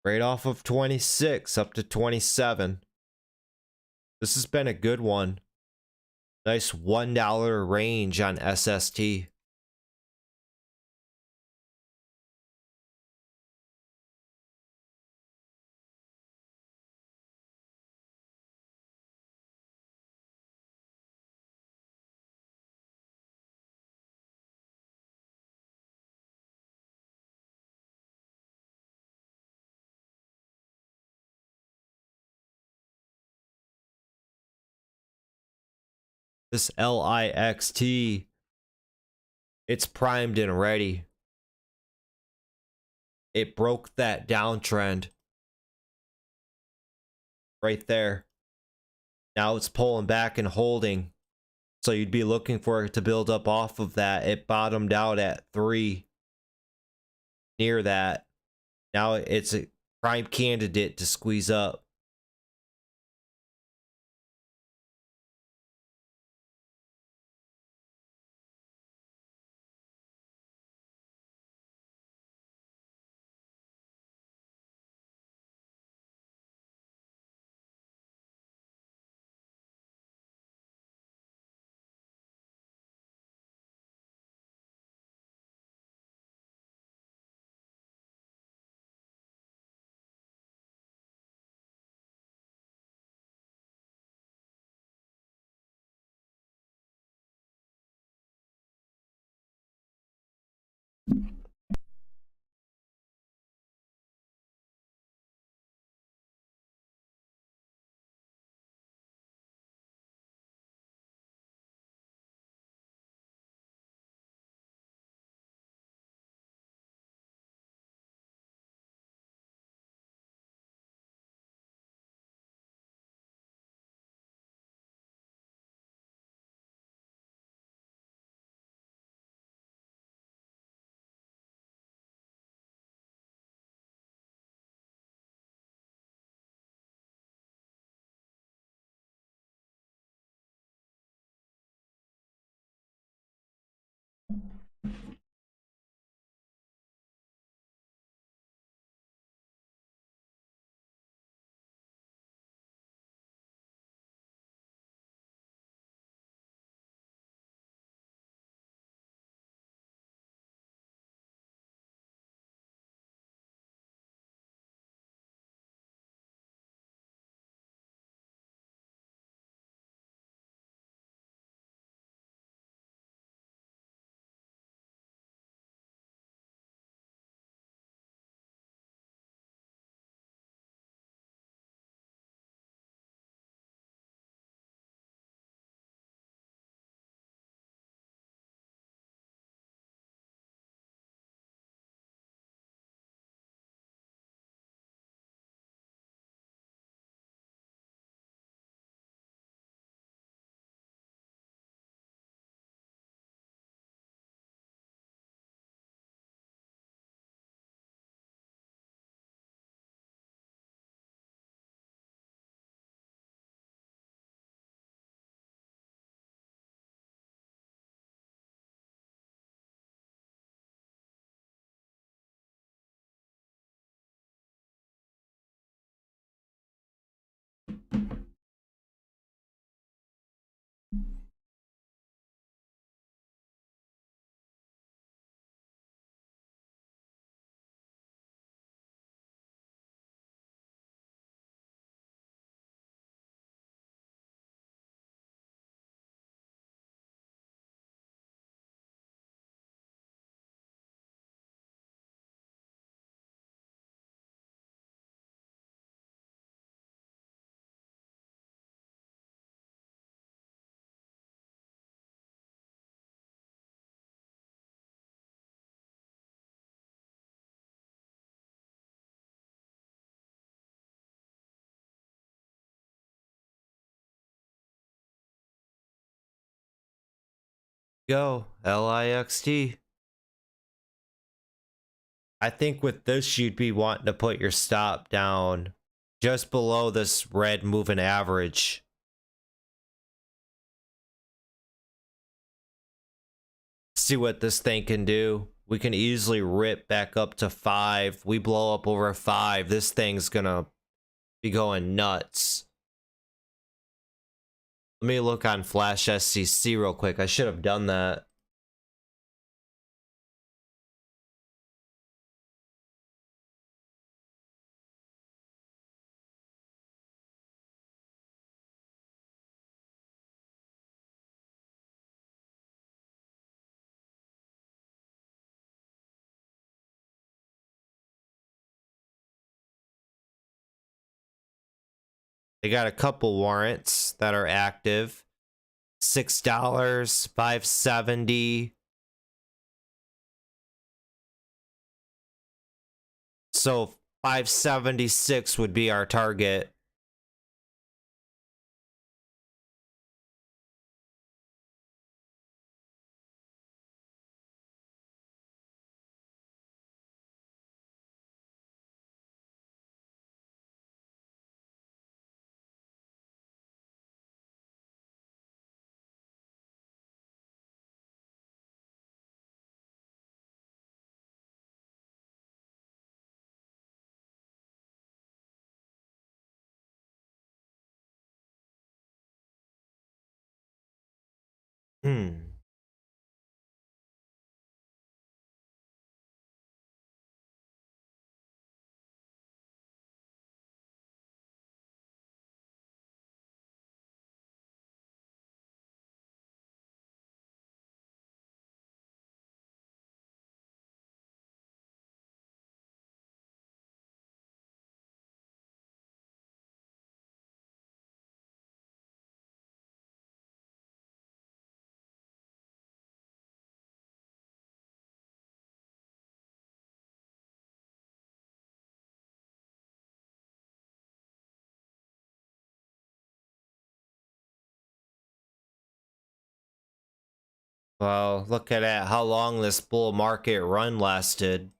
Right off of 26 up to 27. This has been a good one. Nice $1 range on SST. This LIXT, it's primed and ready. It broke that downtrend right there. Now it's pulling back and holding. So you'd be looking for it to build up off of that. It bottomed out at 3. Near that. Now it's a prime candidate to squeeze up. Go, LIXT. I think with this, you'd be wanting to put your stop down just below this red moving average. See what this thing can do. We can easily rip back up to 5. We blow up over 5. This thing's gonna be going nuts. Let me look on Flash SCC real quick. I should have done that. They got a couple warrants that are active. $6, $5.70. So 576 would be our target. Well, look at that, how long this bull market run lasted.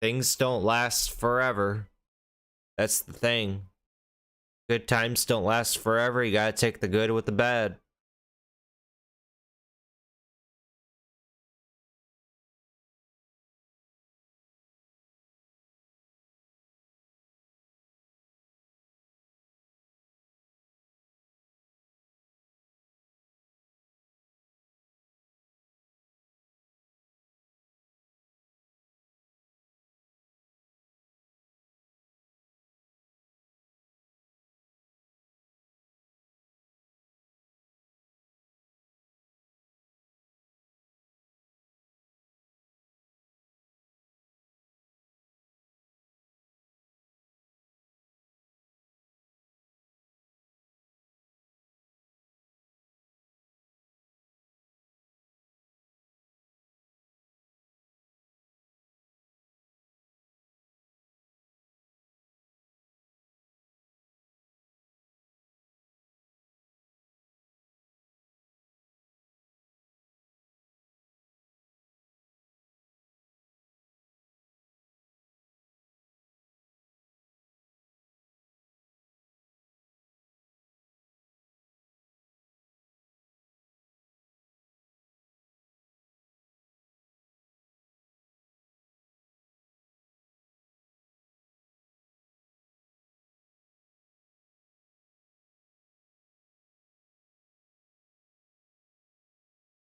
Things don't last forever. That's the thing. Good times don't last forever. You gotta take the good with the bad.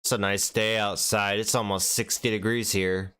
It's a nice day outside. It's almost 60 degrees here.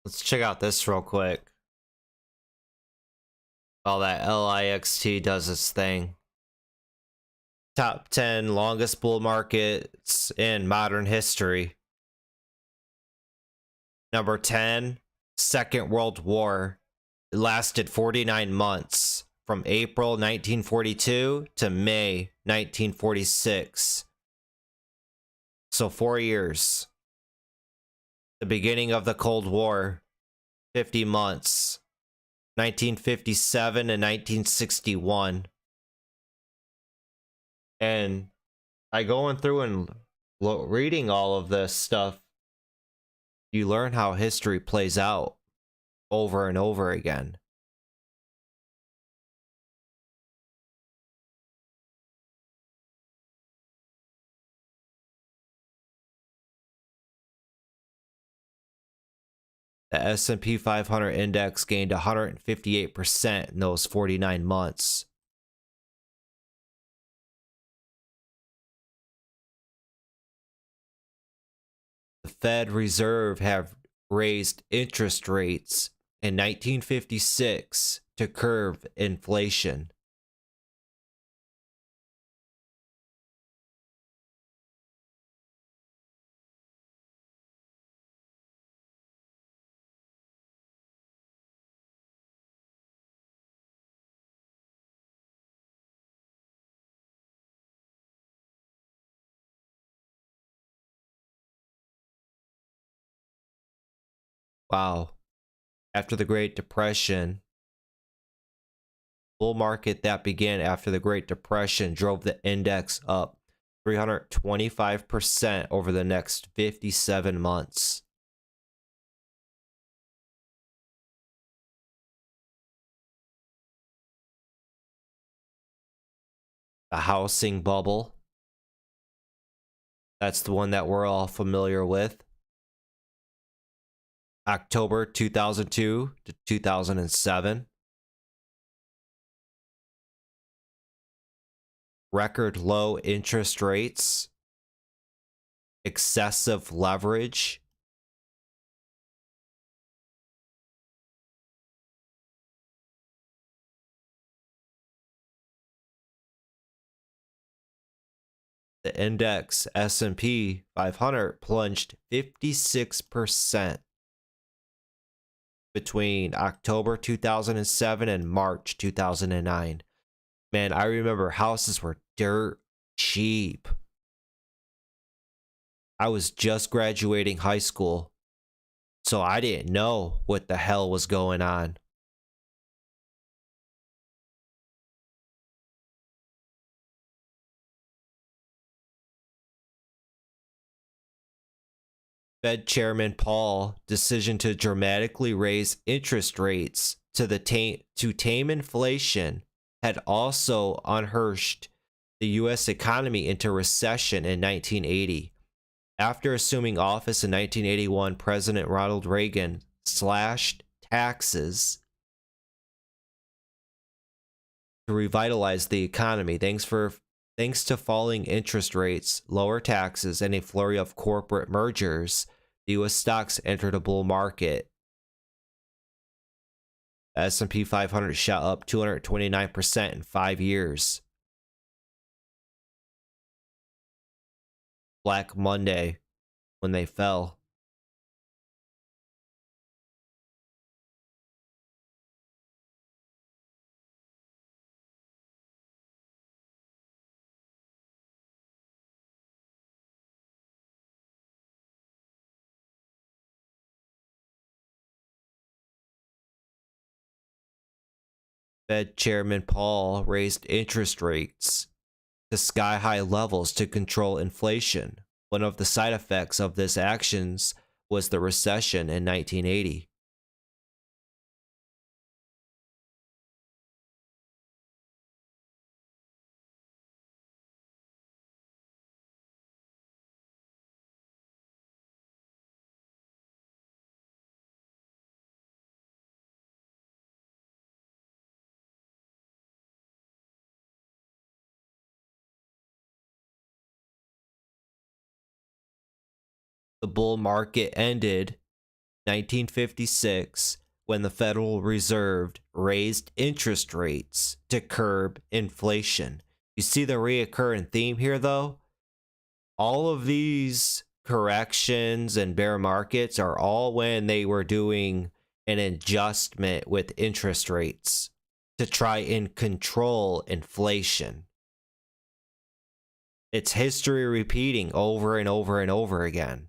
Let's check out this real quick. While that LIXT does its thing. Top 10 longest bull markets in modern history. Number 10, Second World War. It lasted 49 months, from April 1942 to May 1946. So 4 years. The beginning of the Cold War, 50 months. 1957 to 1961. And I going through and reading all of this stuff, you learn how history plays out over and over again. The S&P 500 index gained 158% in those 49 months. The Fed Reserve have raised interest rates in 1956 to curb inflation. Wow. After the Great Depression, bull market that began after the Great Depression drove the index up 325% over the next 57 months. The housing bubble. That's the one that we're all familiar with. October 2002 to 2007. Record low interest rates. Excessive leverage. The index S&P 500 plunged 56% between October 2007 and March 2009. Man, I remember houses were dirt cheap. I was just graduating high school, so I didn't know what the hell was going on. Fed Chairman Paul decision to dramatically raise interest rates to tame inflation had also unhinged the U.S. economy into recession in 1980. After assuming office in 1981, President Ronald Reagan slashed taxes to revitalize the economy. Thanks to falling interest rates, lower taxes, and a flurry of corporate mergers, the U.S. stocks entered a bull market. The S&P 500 shot up 229% in 5 years. Black Monday, when they fell. Fed Chairman Paul raised interest rates to sky-high levels to control inflation. One of the side effects of this actions was the recession in 1980. The bull market ended 1956 when the Federal Reserve raised interest rates to curb inflation. You see the reoccurring theme here, though? All of these corrections and bear markets are all when they were doing an adjustment with interest rates to try and control inflation. It's history repeating over and over and over again.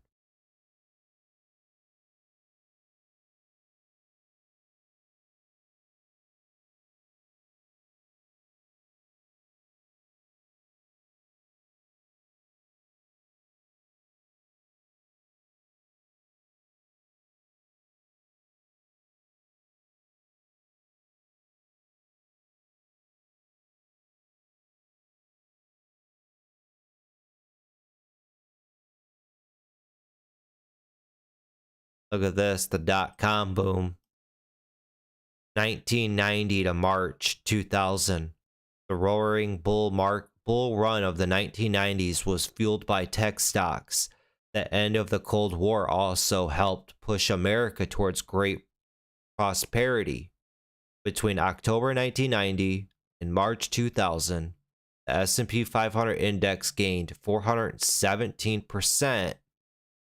Look at this, the dot-com boom. 1990 to March 2000. The roaring bull run of the 1990s was fueled by tech stocks. The end of the Cold War also helped push America towards great prosperity. Between October 1990 and March 2000, the S&P 500 index gained 417%.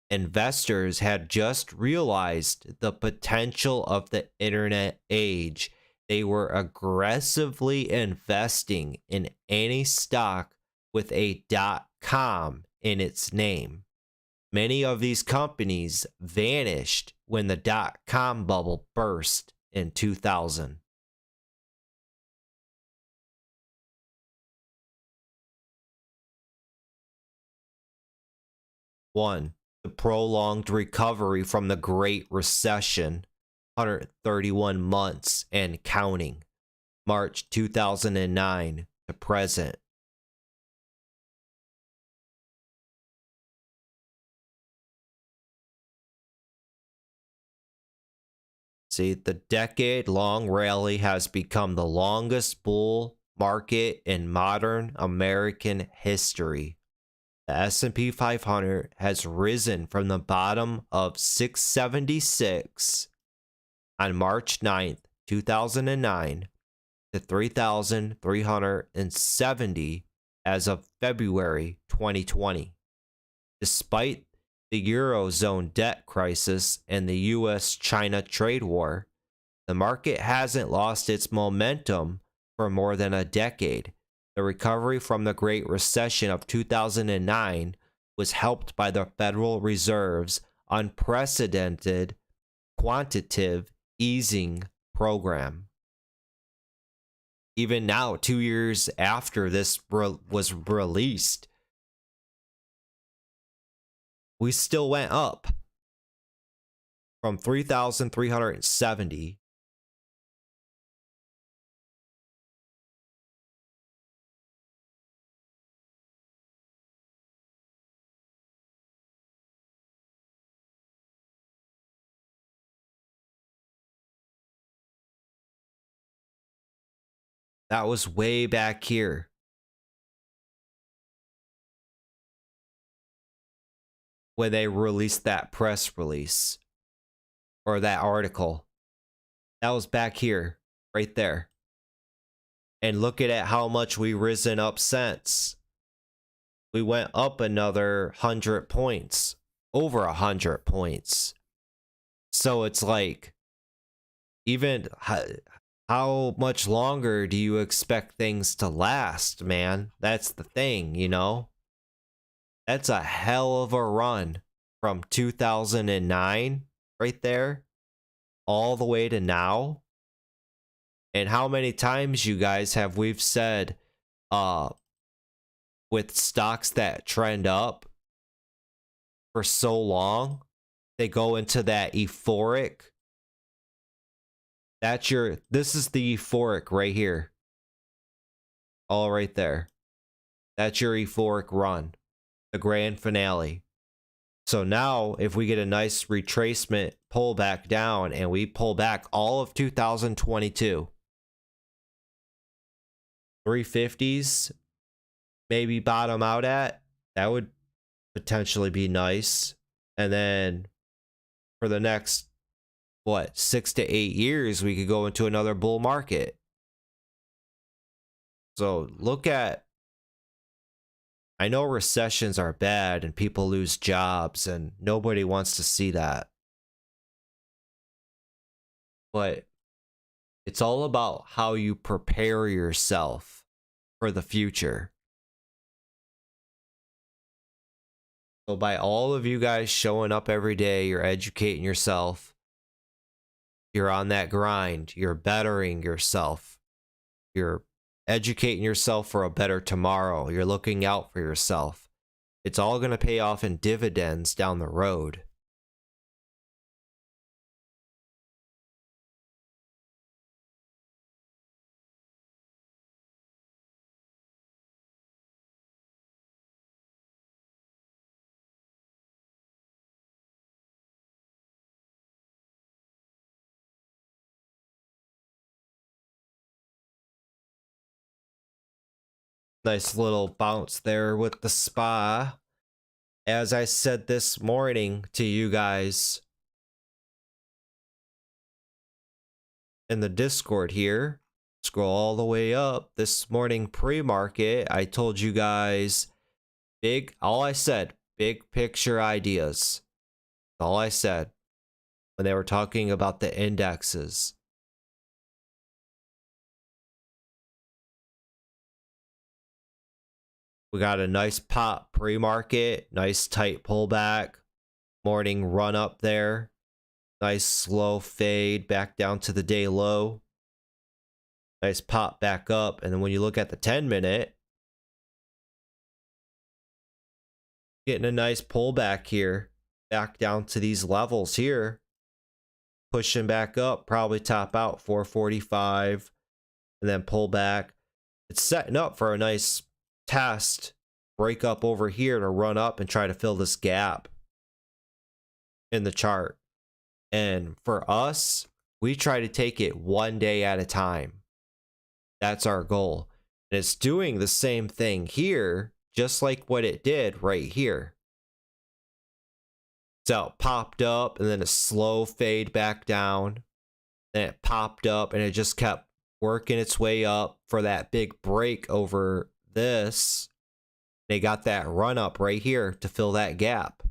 Investors had just realized the potential of the internet age. They were aggressively investing in any stock with a .com in its name. Many of these companies vanished when the .com bubble burst in 2000. 1. The prolonged recovery from the Great Recession, 131 months and counting, March 2009 to present. See, the decade-long rally has become the longest bull market in modern American history. The S&P 500 has risen from the bottom of 676 on March 9th, 2009 to 3,370 as of February 2020. Despite the Eurozone debt crisis and the US-China trade war, the market hasn't lost its momentum for more than a decade. The recovery from the Great Recession of 2009 was helped by the Federal Reserve's unprecedented quantitative easing program. Even now, 2 years after this was released, we still went up from 3,370 that was way back here. When they released that press release or that article. That was back here, right there. And look at how much we've risen up since. We went up another 100 points, over 100 points. So it's like, even how much longer do you expect things to last, man? That's the thing, you know? That's a hell of a run from 2009 right there all the way to now. And how many times, you guys, have we've said with stocks that trend up for so long, they go into that euphoric. This is the euphoric right here. All right there. That's your euphoric run. The grand finale. So now, if we get a nice retracement pull back down and we pull back all of 2022, 350s maybe bottom out at, that would potentially be nice. And then for the next, 6 to 8 years, we could go into another bull market. So look at, I know recessions are bad and people lose jobs and nobody wants to see that. But it's all about how you prepare yourself for the future. So by all of you guys showing up every day, you're educating yourself. You're on that grind. You're bettering yourself. You're educating yourself for a better tomorrow. You're looking out for yourself. It's all going to pay off in dividends down the road. Nice little bounce there with the SPA. As I said this morning to you guys in the Discord here, scroll all the way up. This morning pre-market, I told you guys all I said, big picture ideas. All I said when they were talking about the indexes. We got a nice pop pre-market, nice tight pullback, morning run up there, nice slow fade back down to the day low, nice pop back up, and then when you look at the 10-minute, Getting a nice pullback here, back down to these levels here, pushing back up, probably top out 445 and then pull back. It's setting up for a nice test, break up over here to run up and try to fill this gap in the chart. And for us, we try to take it one day at a time. That's our goal. And it's doing the same thing here, just like what it did right here. So it popped up and then a slow fade back down. Then it popped up and it just kept working its way up for that big break over this. They got that run up right here to fill that gap.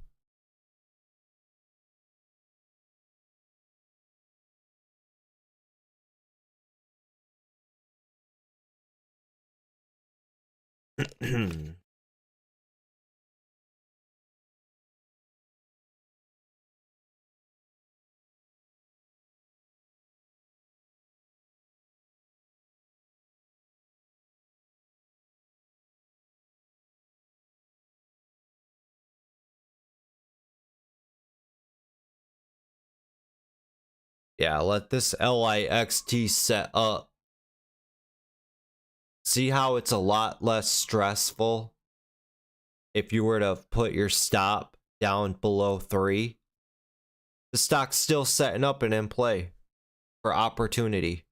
Yeah, let this LIXT set up. See how it's a lot less stressful if you were to put your stop down below 3. The stock's still setting up and in play for opportunity.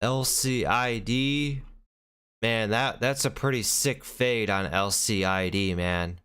LCID, man, that's a pretty sick fade on LCID, man.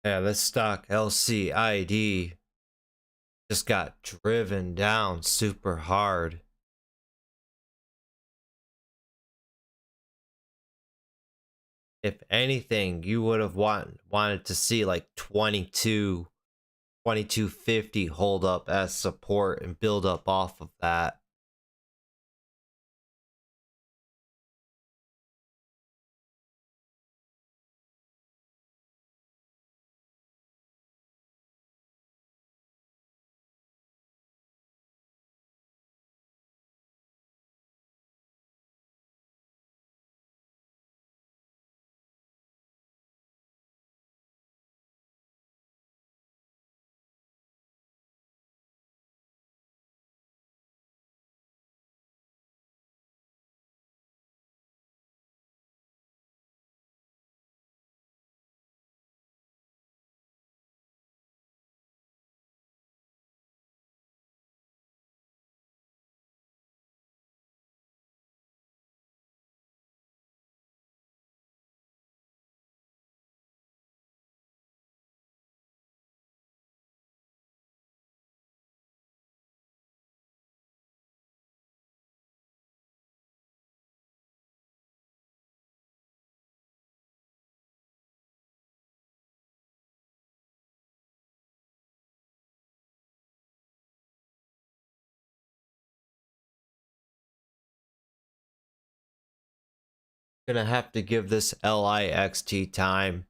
Yeah, this stock LCID just got driven down super hard. If anything, you would have wanted to see like 2250 hold up as support and build up off of that. Gonna have to give this LIXT time.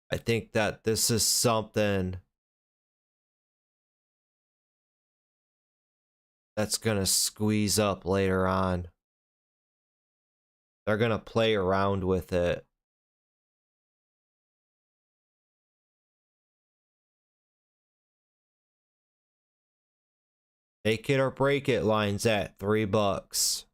I think that this is something that's gonna squeeze up later on. They're gonna play around with it. Make it or break it lines at $3.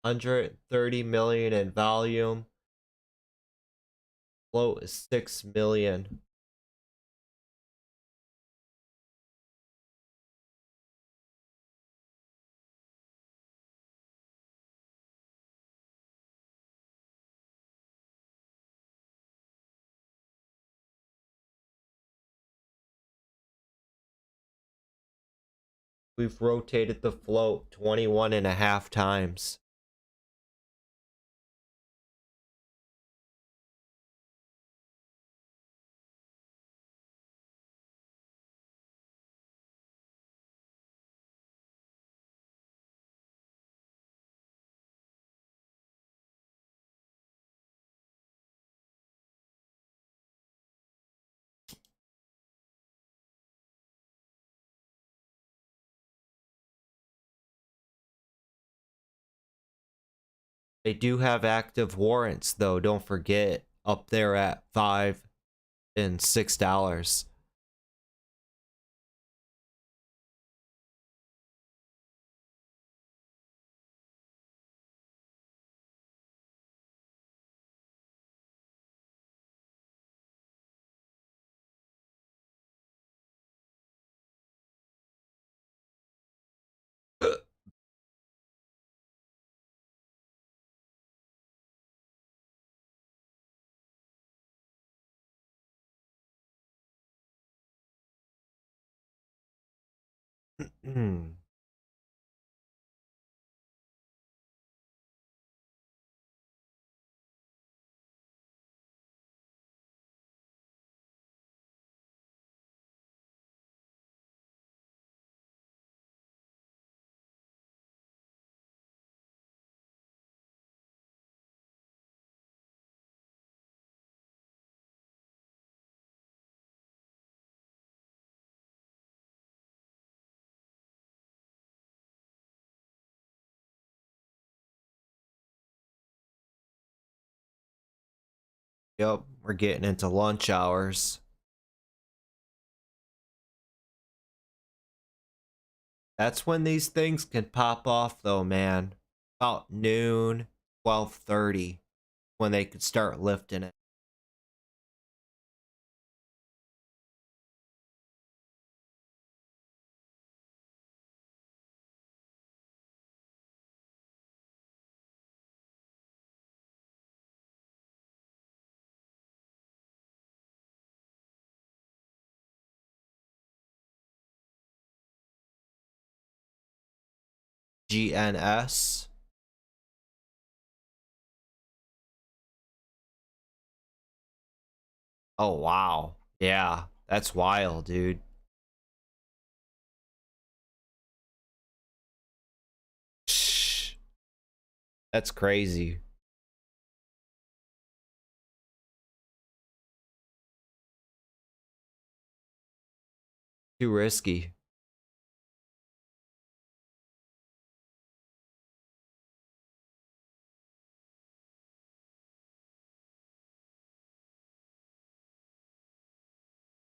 $130 million in volume. Float is 6 million. We've rotated the float 21.5 times. They do have active warrants though, don't forget, up there at $5 and $6. Yep, we're getting into lunch hours. That's when these things can pop off though, man. About noon, 12:30, when they could start lifting it. GNS. Oh wow. Yeah, that's wild, dude. Shh. That's crazy. Too risky.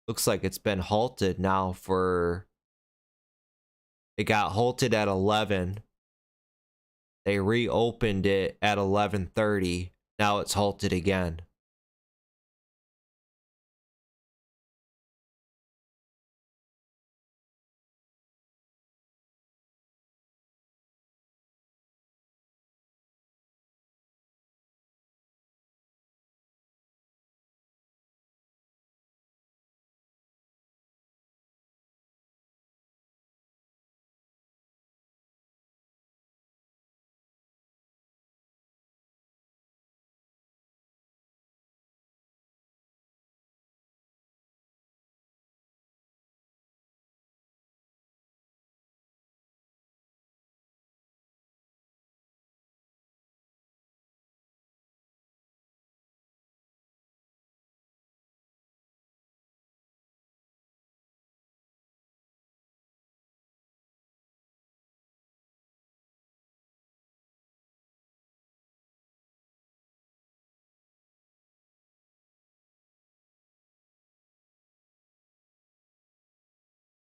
Looks like it's been halted now for it got halted at 11. They reopened it at 11:30. Now it's halted again.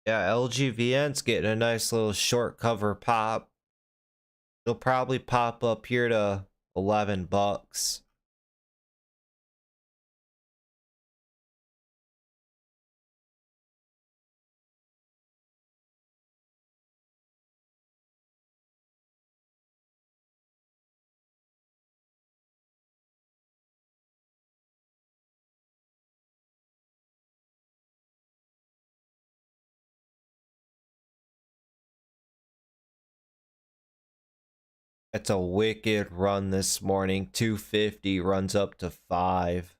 Yeah, LGVN's getting a nice little short cover pop. They'll probably pop up here to $11. It's a wicked run this morning. 250 runs up to 5.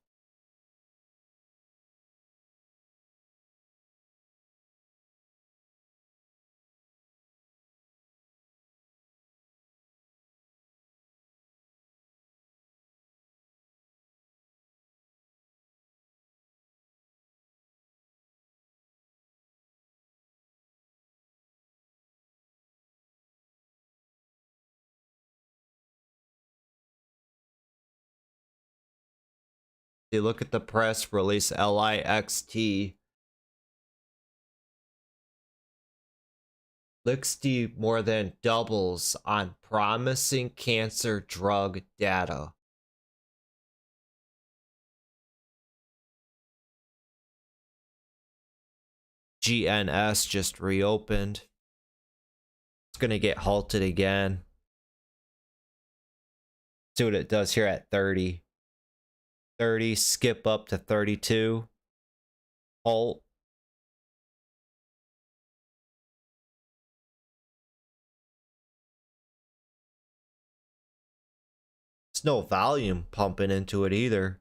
You look at the press release LIXT. LIXT more than doubles on promising cancer drug data. GNS just reopened. It's gonna get halted again. See what it does here at 30. 30, skip up to 32. Halt. There's no volume pumping into it either.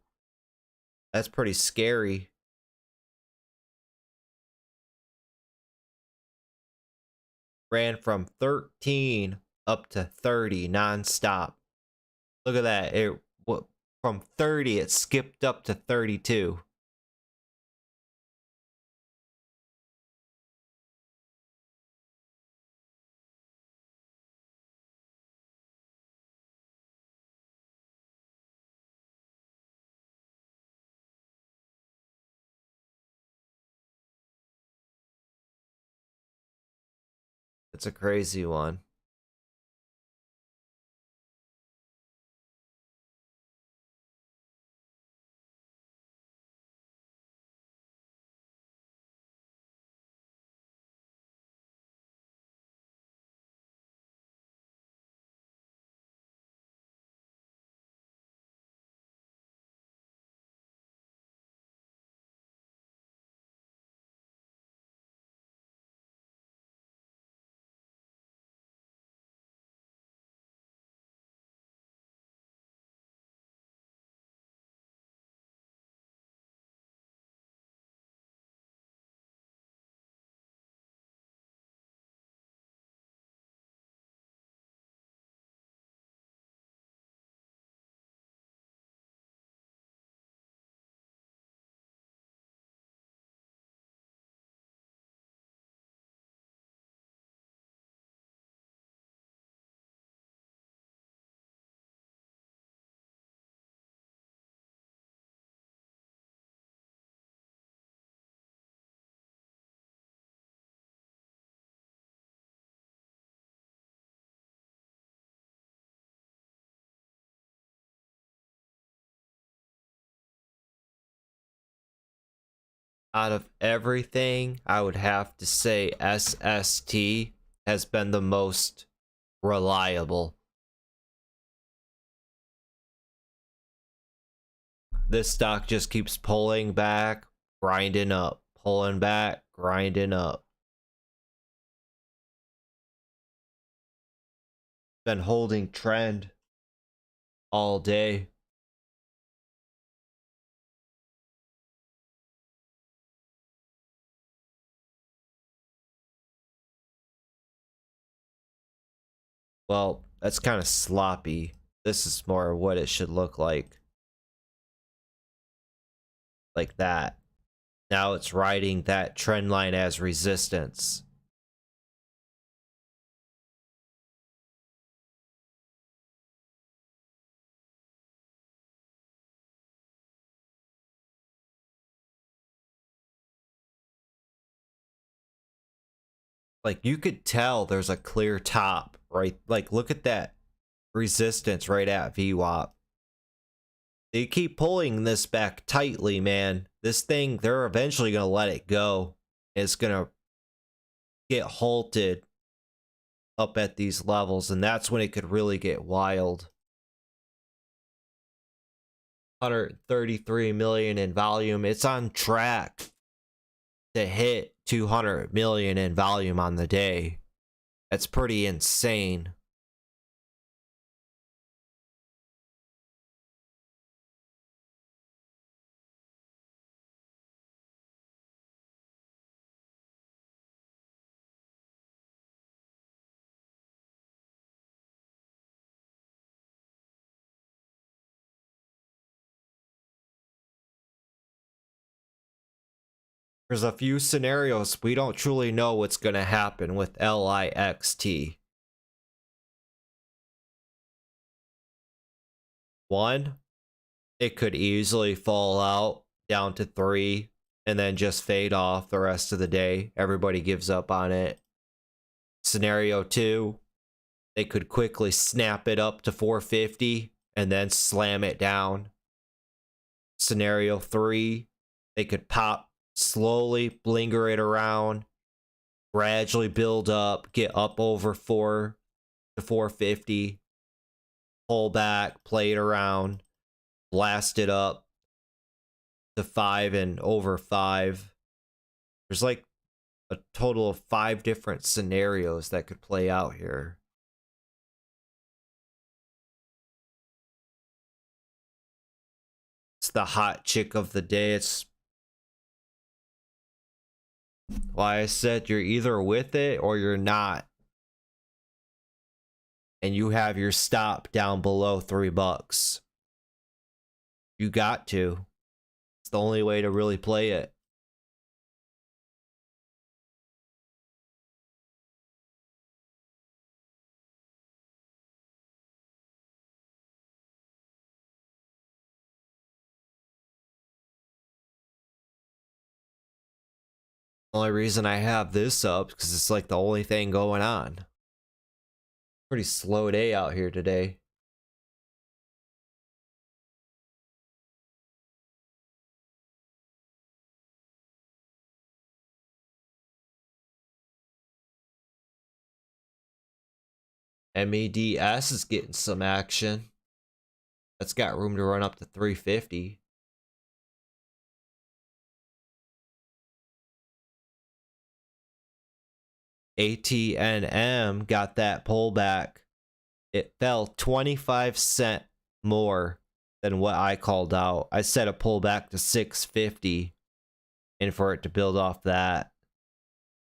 That's pretty scary. Ran from 13 up to 30 nonstop. Look at that. From 30 it skipped up to 32. It's a crazy one. Out of everything, I would have to say SST has been the most reliable. This stock just keeps pulling back, grinding up, pulling back, grinding up. Been holding trend all day. Well, that's kind of sloppy. This is more what it should look like. Like that. Now it's riding that trend line as resistance. Like you could tell there's a clear top, right? Like look at that resistance right at VWAP. They keep pulling this back tightly, man. This thing, they're eventually going to let it go. It's going to get halted up at these levels, and that's when it could really get wild. 133 million in volume. It's on track to hit 200 million in volume on the day. That's pretty insane. There's a few scenarios we don't truly know what's going to happen with LIXT. One, it could easily fall out down to 3 and then just fade off the rest of the day. Everybody gives up on it. Scenario 2, they could quickly snap it up to 450 and then slam it down. Scenario 3, they could pop slowly, linger it around, gradually build up, get up over 4 to 450, pull back, play it around, blast it up to 5 and over 5. There's like a total of 5 different scenarios that could play out here. It's the hot chick of the day. It's why I said you're either with it or you're not. And you have your stop down below $3. You got to. It's the only way to really play it. Only reason I have this up because it's like the only thing going on. Pretty slow day out here today. MEDS is getting some action. That's got room to run up to 350. ATNM got that pullback. It fell 25 cents more than what I called out. I set a pullback to 650 and for it to build off that.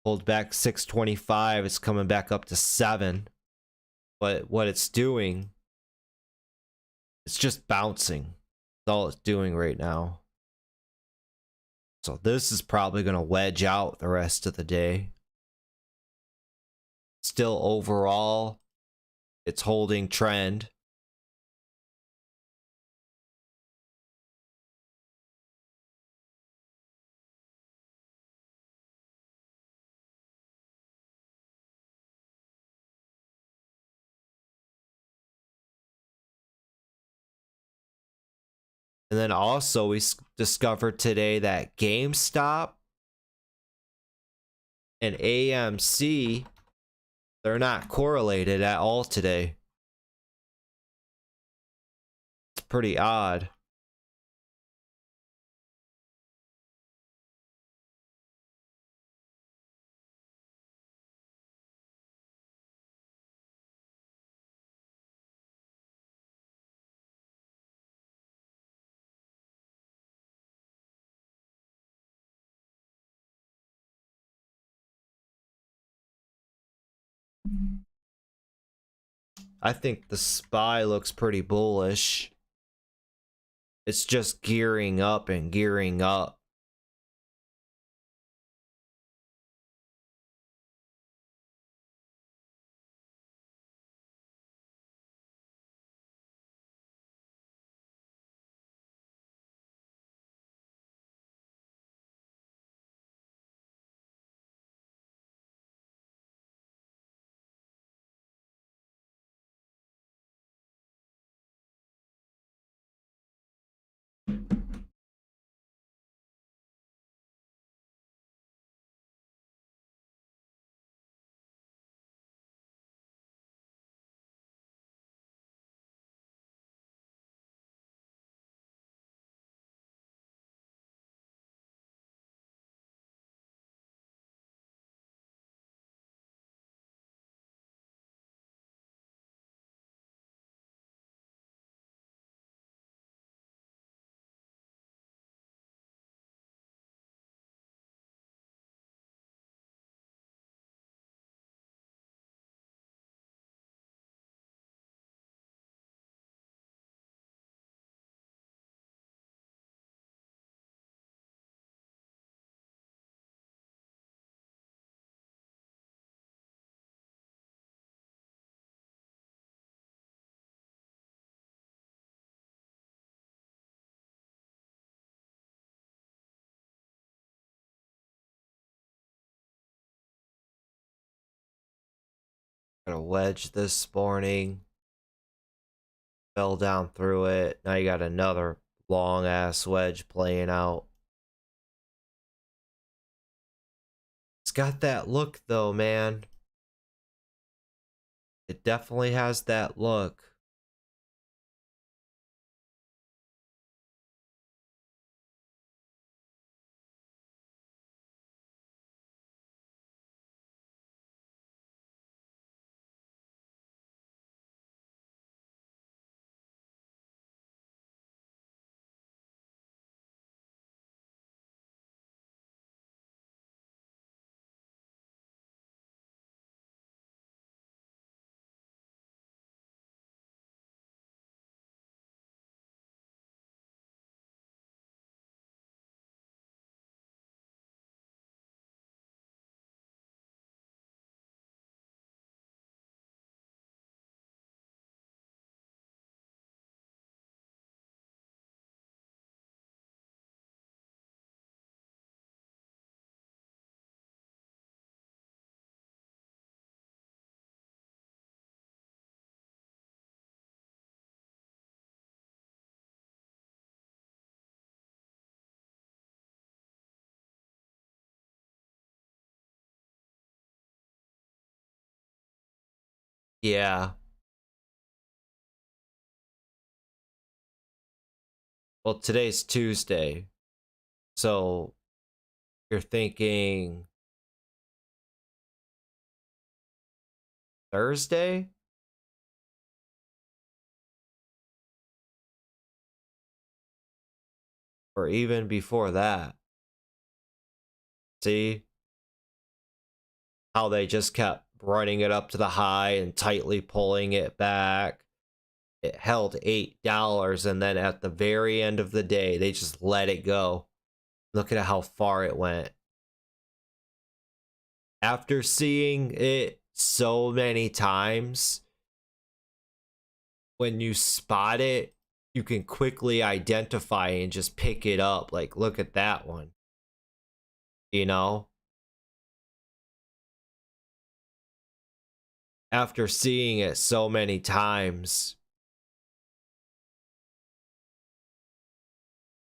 Pulled back 625, it's coming back up to 7. But what it's doing, it's just bouncing. That's all it's doing right now. So this is probably going to wedge out the rest of the day. Still overall, it's holding trend. And then also we discovered today that GameStop and AMC, they're not correlated at all today. It's pretty odd. I think the SPY looks pretty bullish. It's just gearing up and gearing up. Got a wedge this morning. Fell down through it. Now you got another long ass wedge playing out. It's got that look though, man. It definitely has that look. Yeah. Well, today's Tuesday. So you're thinking Thursday? Or even before that? See how they just kept running it up to the high and tightly pulling it back. It held $8, and then at the very end of the day, they just let it go. Look at how far it went. After seeing it so many times, when you spot it, you can quickly identify and just pick it up. Like, look at that one. You know? After seeing it so many times,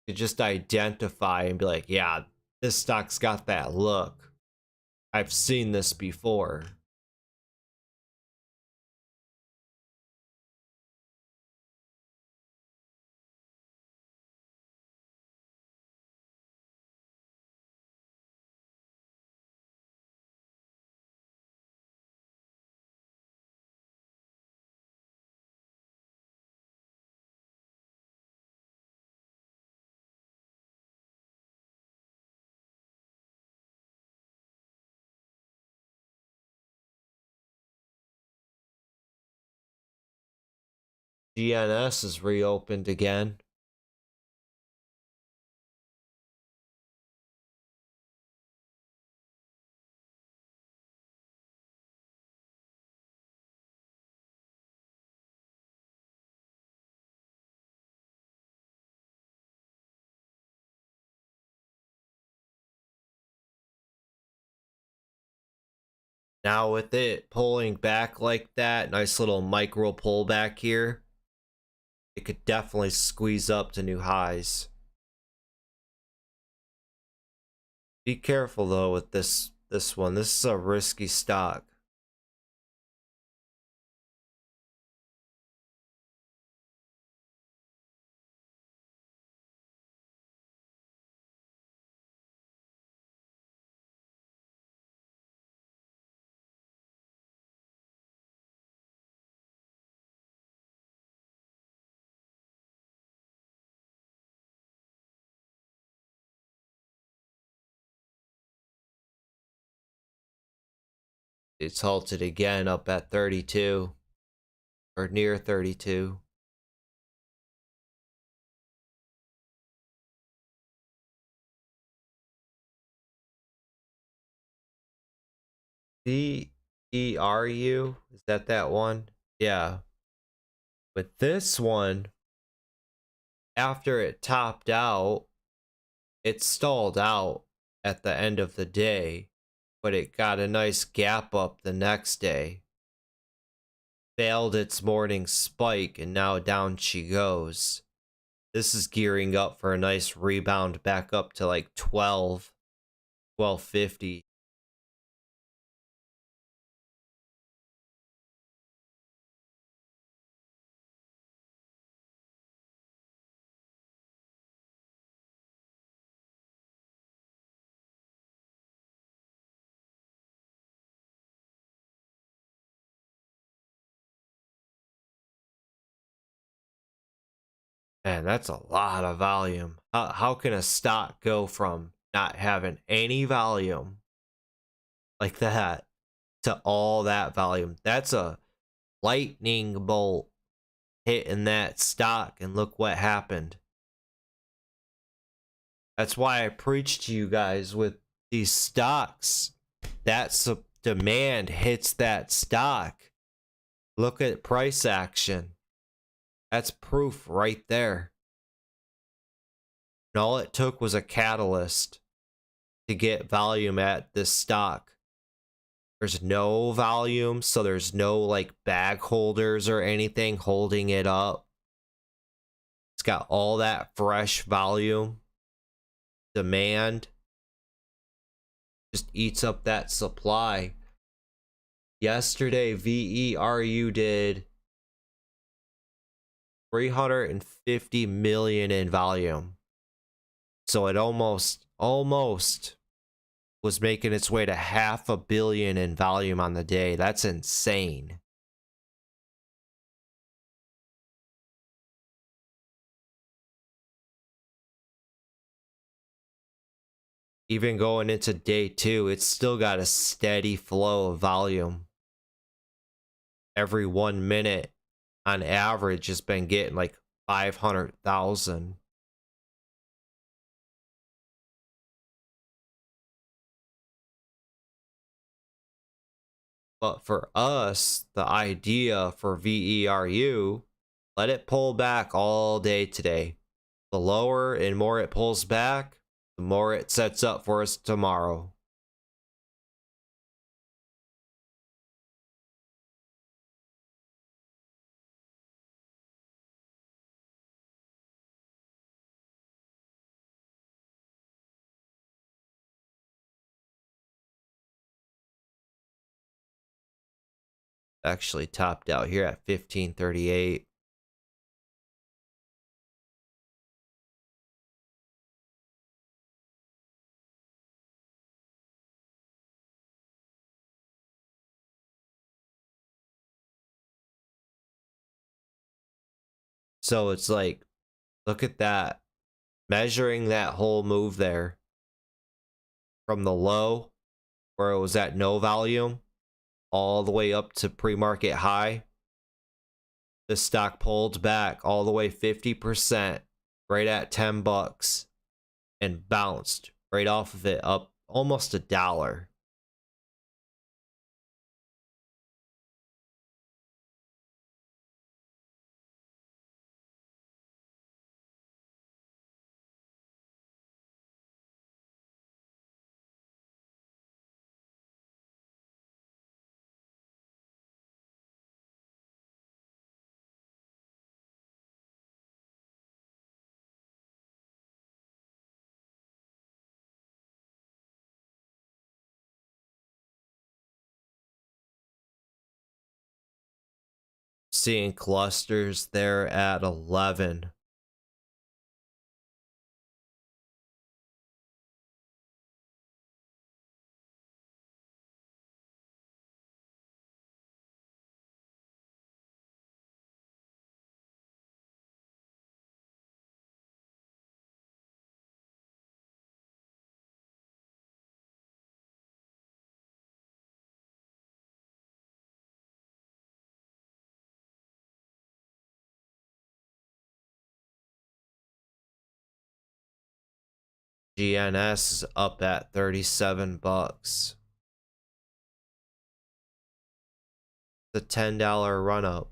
you just identify and be like, yeah, this stock's got that look. I've seen this before. GNS is reopened again. Now with it pulling back like that, nice little micro pullback here, it could definitely squeeze up to new highs. Be careful though with this one. This is a risky stock. It's halted again up at 32 or near 32. CERU, is that one? Yeah. With this one, after it topped out, it stalled out at the end of the day, but it got a nice gap up the next day. Failed its morning spike, and now down she goes. This is gearing up for a nice rebound back up to like 1250. Man, that's a lot of volume. How can a stock go from not having any volume like that to all that volume? That's a lightning bolt hitting that stock, and look what happened. That's why I preach to you guys with these stocks. That's demand hits that stock. Look at price action. That's proof right there. And all it took was a catalyst to get volume at this stock. There's no volume, so there's no like bag holders or anything holding it up. It's got all that fresh volume. Demand just eats up that supply. Yesterday, VERU did 350 million in volume. So it almost was making its way to 500 million in volume on the day. That's insane. Even going into day 2, it's still got a steady flow of volume. Every 1 minute on average has been getting like 500,000. But for us, the idea for VERU, let it pull back all day today. The lower and more it pulls back, the more it sets up for us tomorrow. Actually topped out here at 1538. So it's like, look at that. Measuring that whole move there from the low where it was at no volume all the way up to pre-market high. The stock pulled back all the way 50% right at 10 bucks and bounced right off of it up almost $1. Seeing clusters there at 11. GNS is up at 37 bucks. The $10 run up.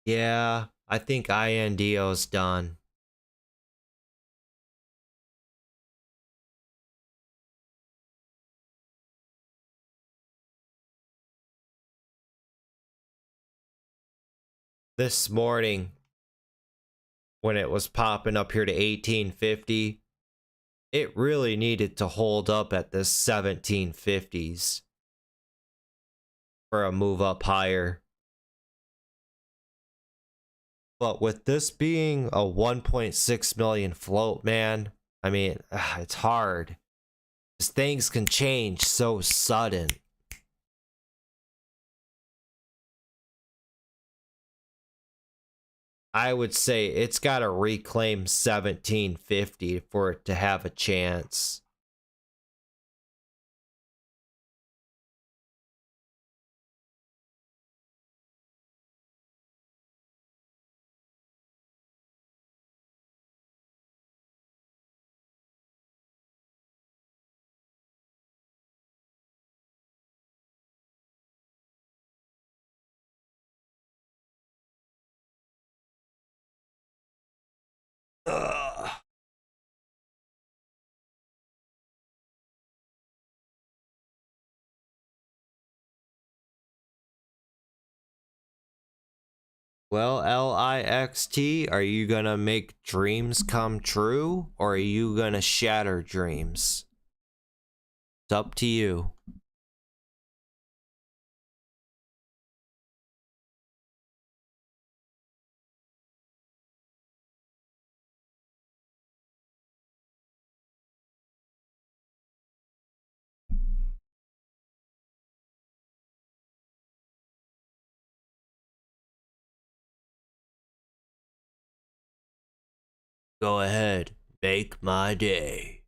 Yeah, I think INDO's done. This morning, when it was popping up here to 1850, it really needed to hold up at the 1750s for a move up higher. But with this being a 1.6 million float, man, I mean, it's hard. Because things can change so sudden. I would say it's got to reclaim 1750 for it to have a chance. Well, LIXT, are you gonna make dreams come true, or are you gonna shatter dreams? It's up to you. Go ahead, make my day.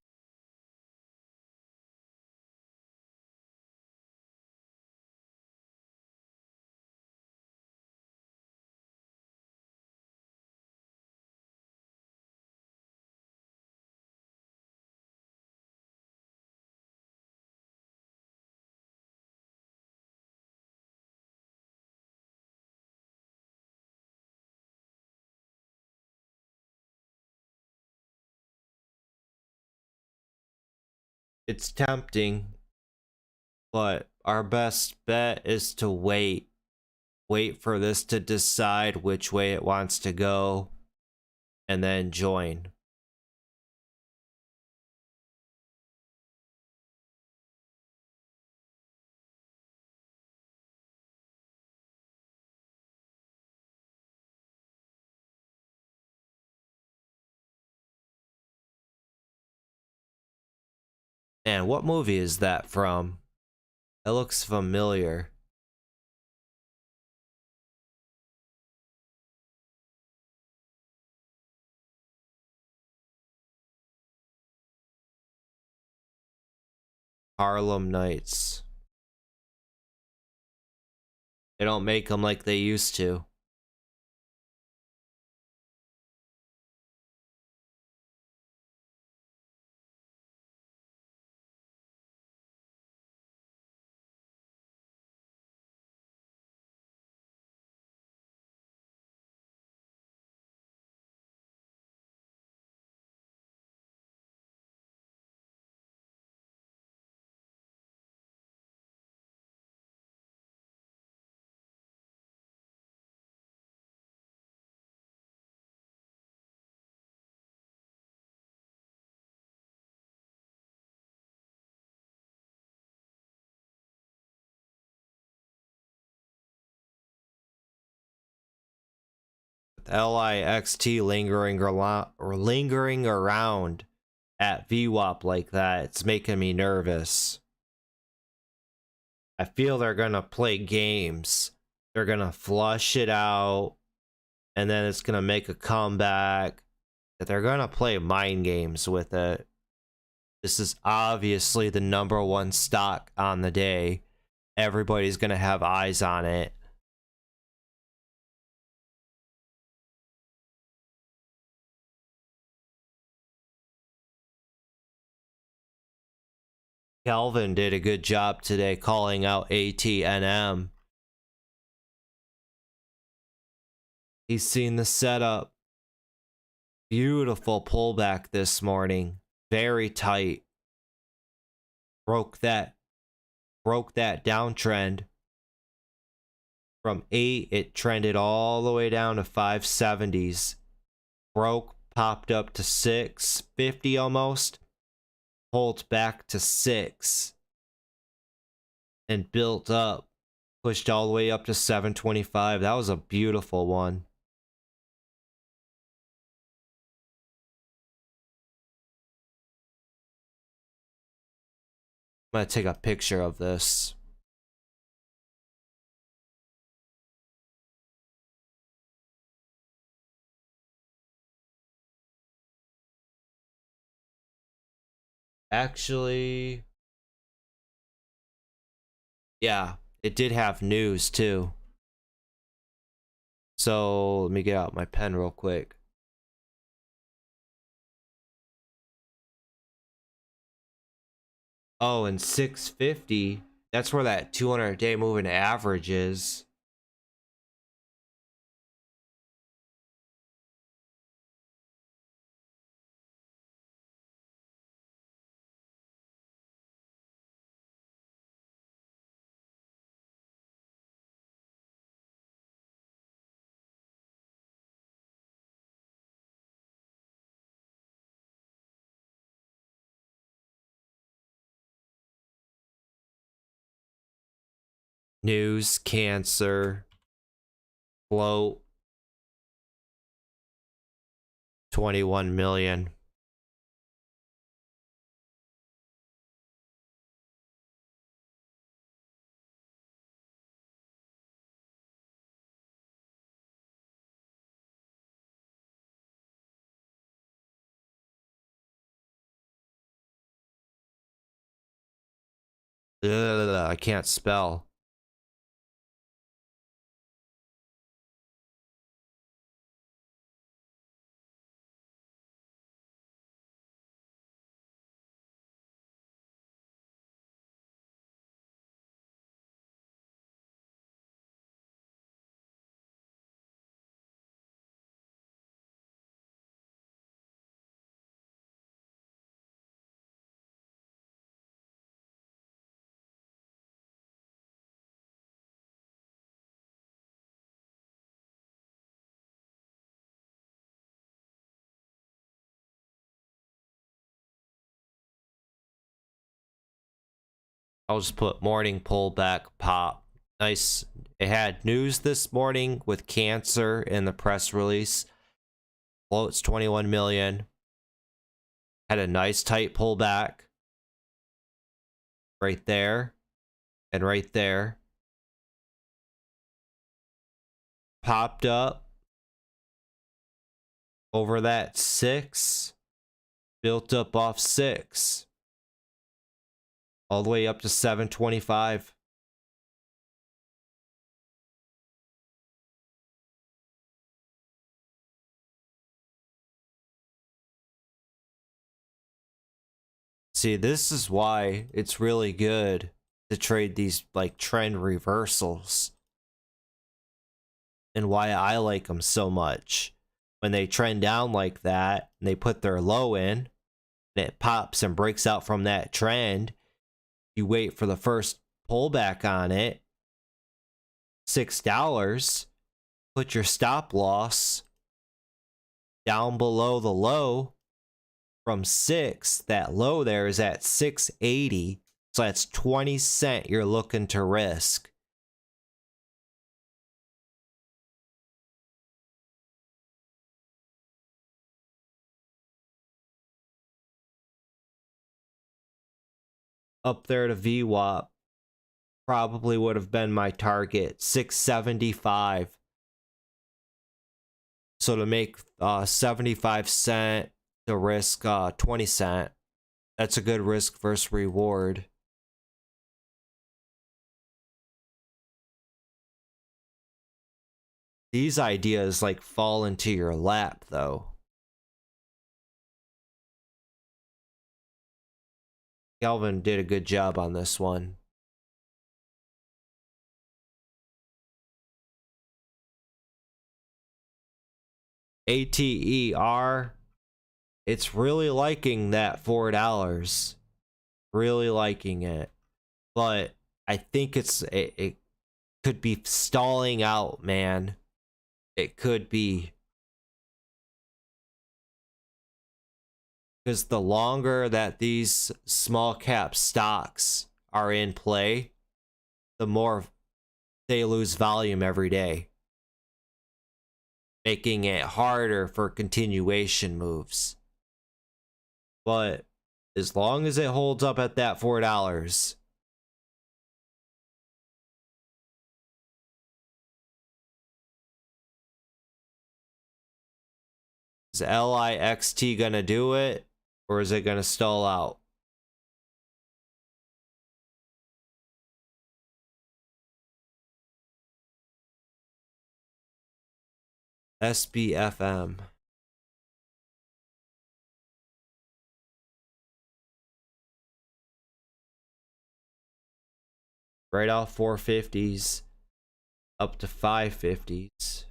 It's tempting, but our best bet is to wait. Wait for this to decide which way it wants to go, and then join. And what movie is that from? It looks familiar. Harlem Nights. They don't make them like they used to. LIXT lingering around at VWAP like that, it's making me nervous. I feel they're gonna play games. They're gonna flush it out, and then it's gonna make a comeback. That they're gonna play mind games with it. This is obviously the #1 stock on the day. Everybody's gonna have eyes on it. Calvin did a good job today calling out ATNM. He's seen the setup. Beautiful pullback this morning. Very tight. Broke that downtrend. From 8, it trended all the way down to 570s. Broke, popped up to 650 almost. Pulled back to 6. And built up. Pushed all the way up to 725. That was a beautiful one. I'm going to take a picture of this. Actually, yeah, it did have news too. So let me get out my pen real quick. Oh, and 650, that's where that 200-day moving average is. News, Cancer, float, 21 million. Ugh, I can't spell. I'll just put morning pullback pop. Nice. It had news this morning with Cancer in the press release. Floats 21 million. Had a nice tight pullback. Right there. And right there. Popped up. Over that 6. Built up off 6. All the way up to 725. See, this is why it's really good to trade these like trend reversals. And why I like them so much. When they trend down like that and they put their low in and it pops and breaks out from that trend, you wait for the first pullback on it, $6, put your stop loss down below the low from 6. That low there is at 680, so that's 20 cents you're looking to risk. Up there to VWAP probably would have been my target, 675. So to make 75 cent to risk 20 cent, that's a good risk versus reward. These ideas like fall into your lap though. Calvin did a good job on this one. ATER, it's really liking that $4. Really liking it. But I think it could be stalling out, man. It could be. Because the longer that these small cap stocks are in play, the more they lose volume every day, making it harder for continuation moves. But as long as it holds up at that $4, is LIXT gonna do it? Or is it going to stall out? SBFM. Right off 450s. Up to 550s. This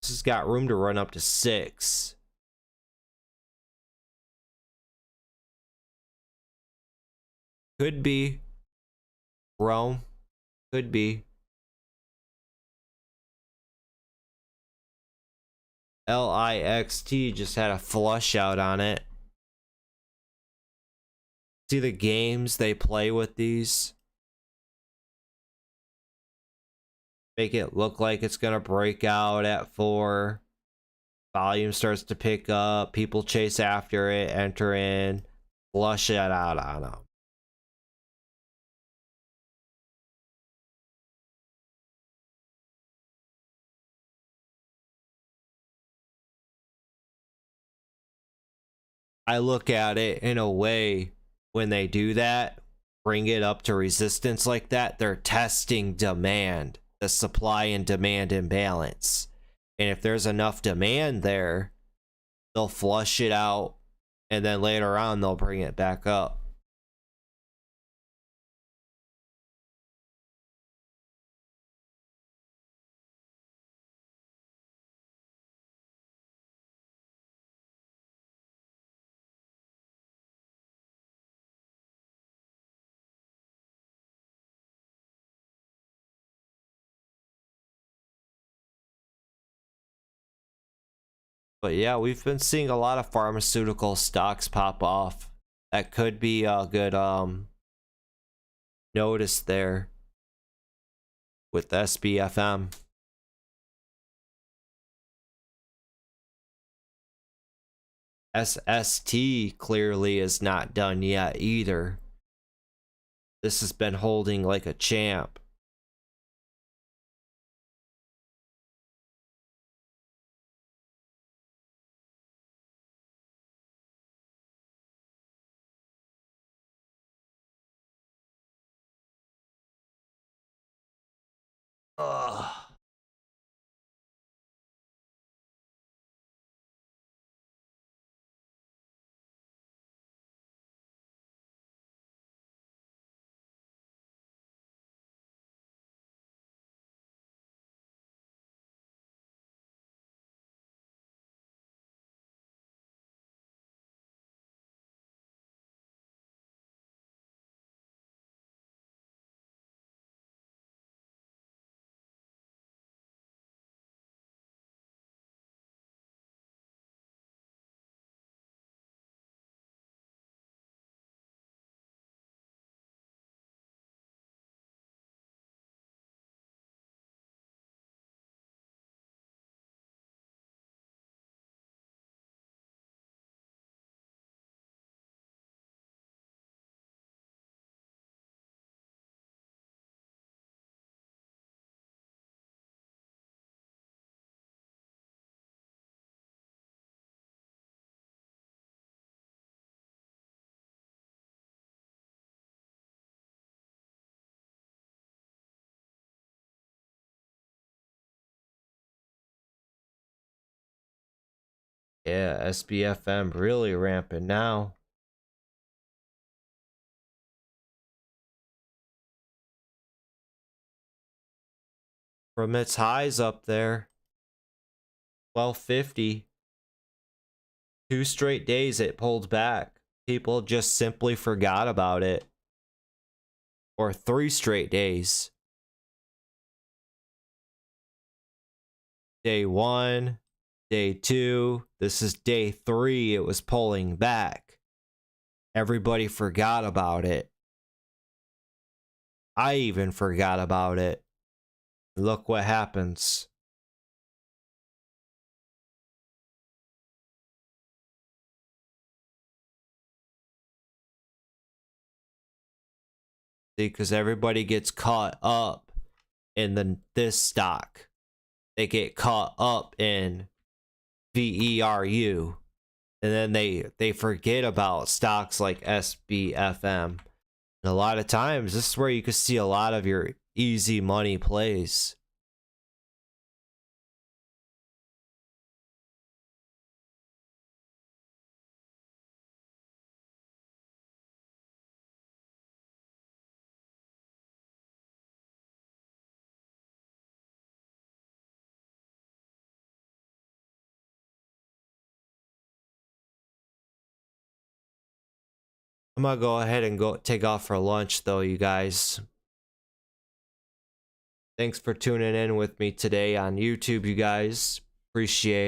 has got room to run up to 6. Could be Rome. Could be. LIXT just had a flush out on it. See the games they play with these? make it look like it's gonna break out at 4. Volume starts to pick up, people chase after it, enter in, flush it out on them. I look at it in a way, when they do that, bring it up to resistance like that, they're testing demand, the supply and demand imbalance. And if there's enough demand there, they'll flush it out, and then later on they'll bring it back up. But yeah, we've been seeing a lot of pharmaceutical stocks pop off. That could be a good notice there with SBFM. SST clearly is not done yet either. This has been holding like a champ. Ugh. Yeah, SBFM really ramping now. From its highs up there, 1250. 2 straight days it pulled back. People just simply forgot about it. Or 3 straight days. Day 1, day 2, this is day 3, it was pulling back. Everybody forgot about it. I even forgot about it. Look what happens. See, because everybody gets caught up in this stock. They get caught up in VERU. And then they forget about stocks like SBFM. And a lot of times, this is where you can see a lot of your easy money plays. I'm gonna go ahead and go take off for lunch though, you guys. Thanks for tuning in with me today on YouTube, you guys. Appreciate it.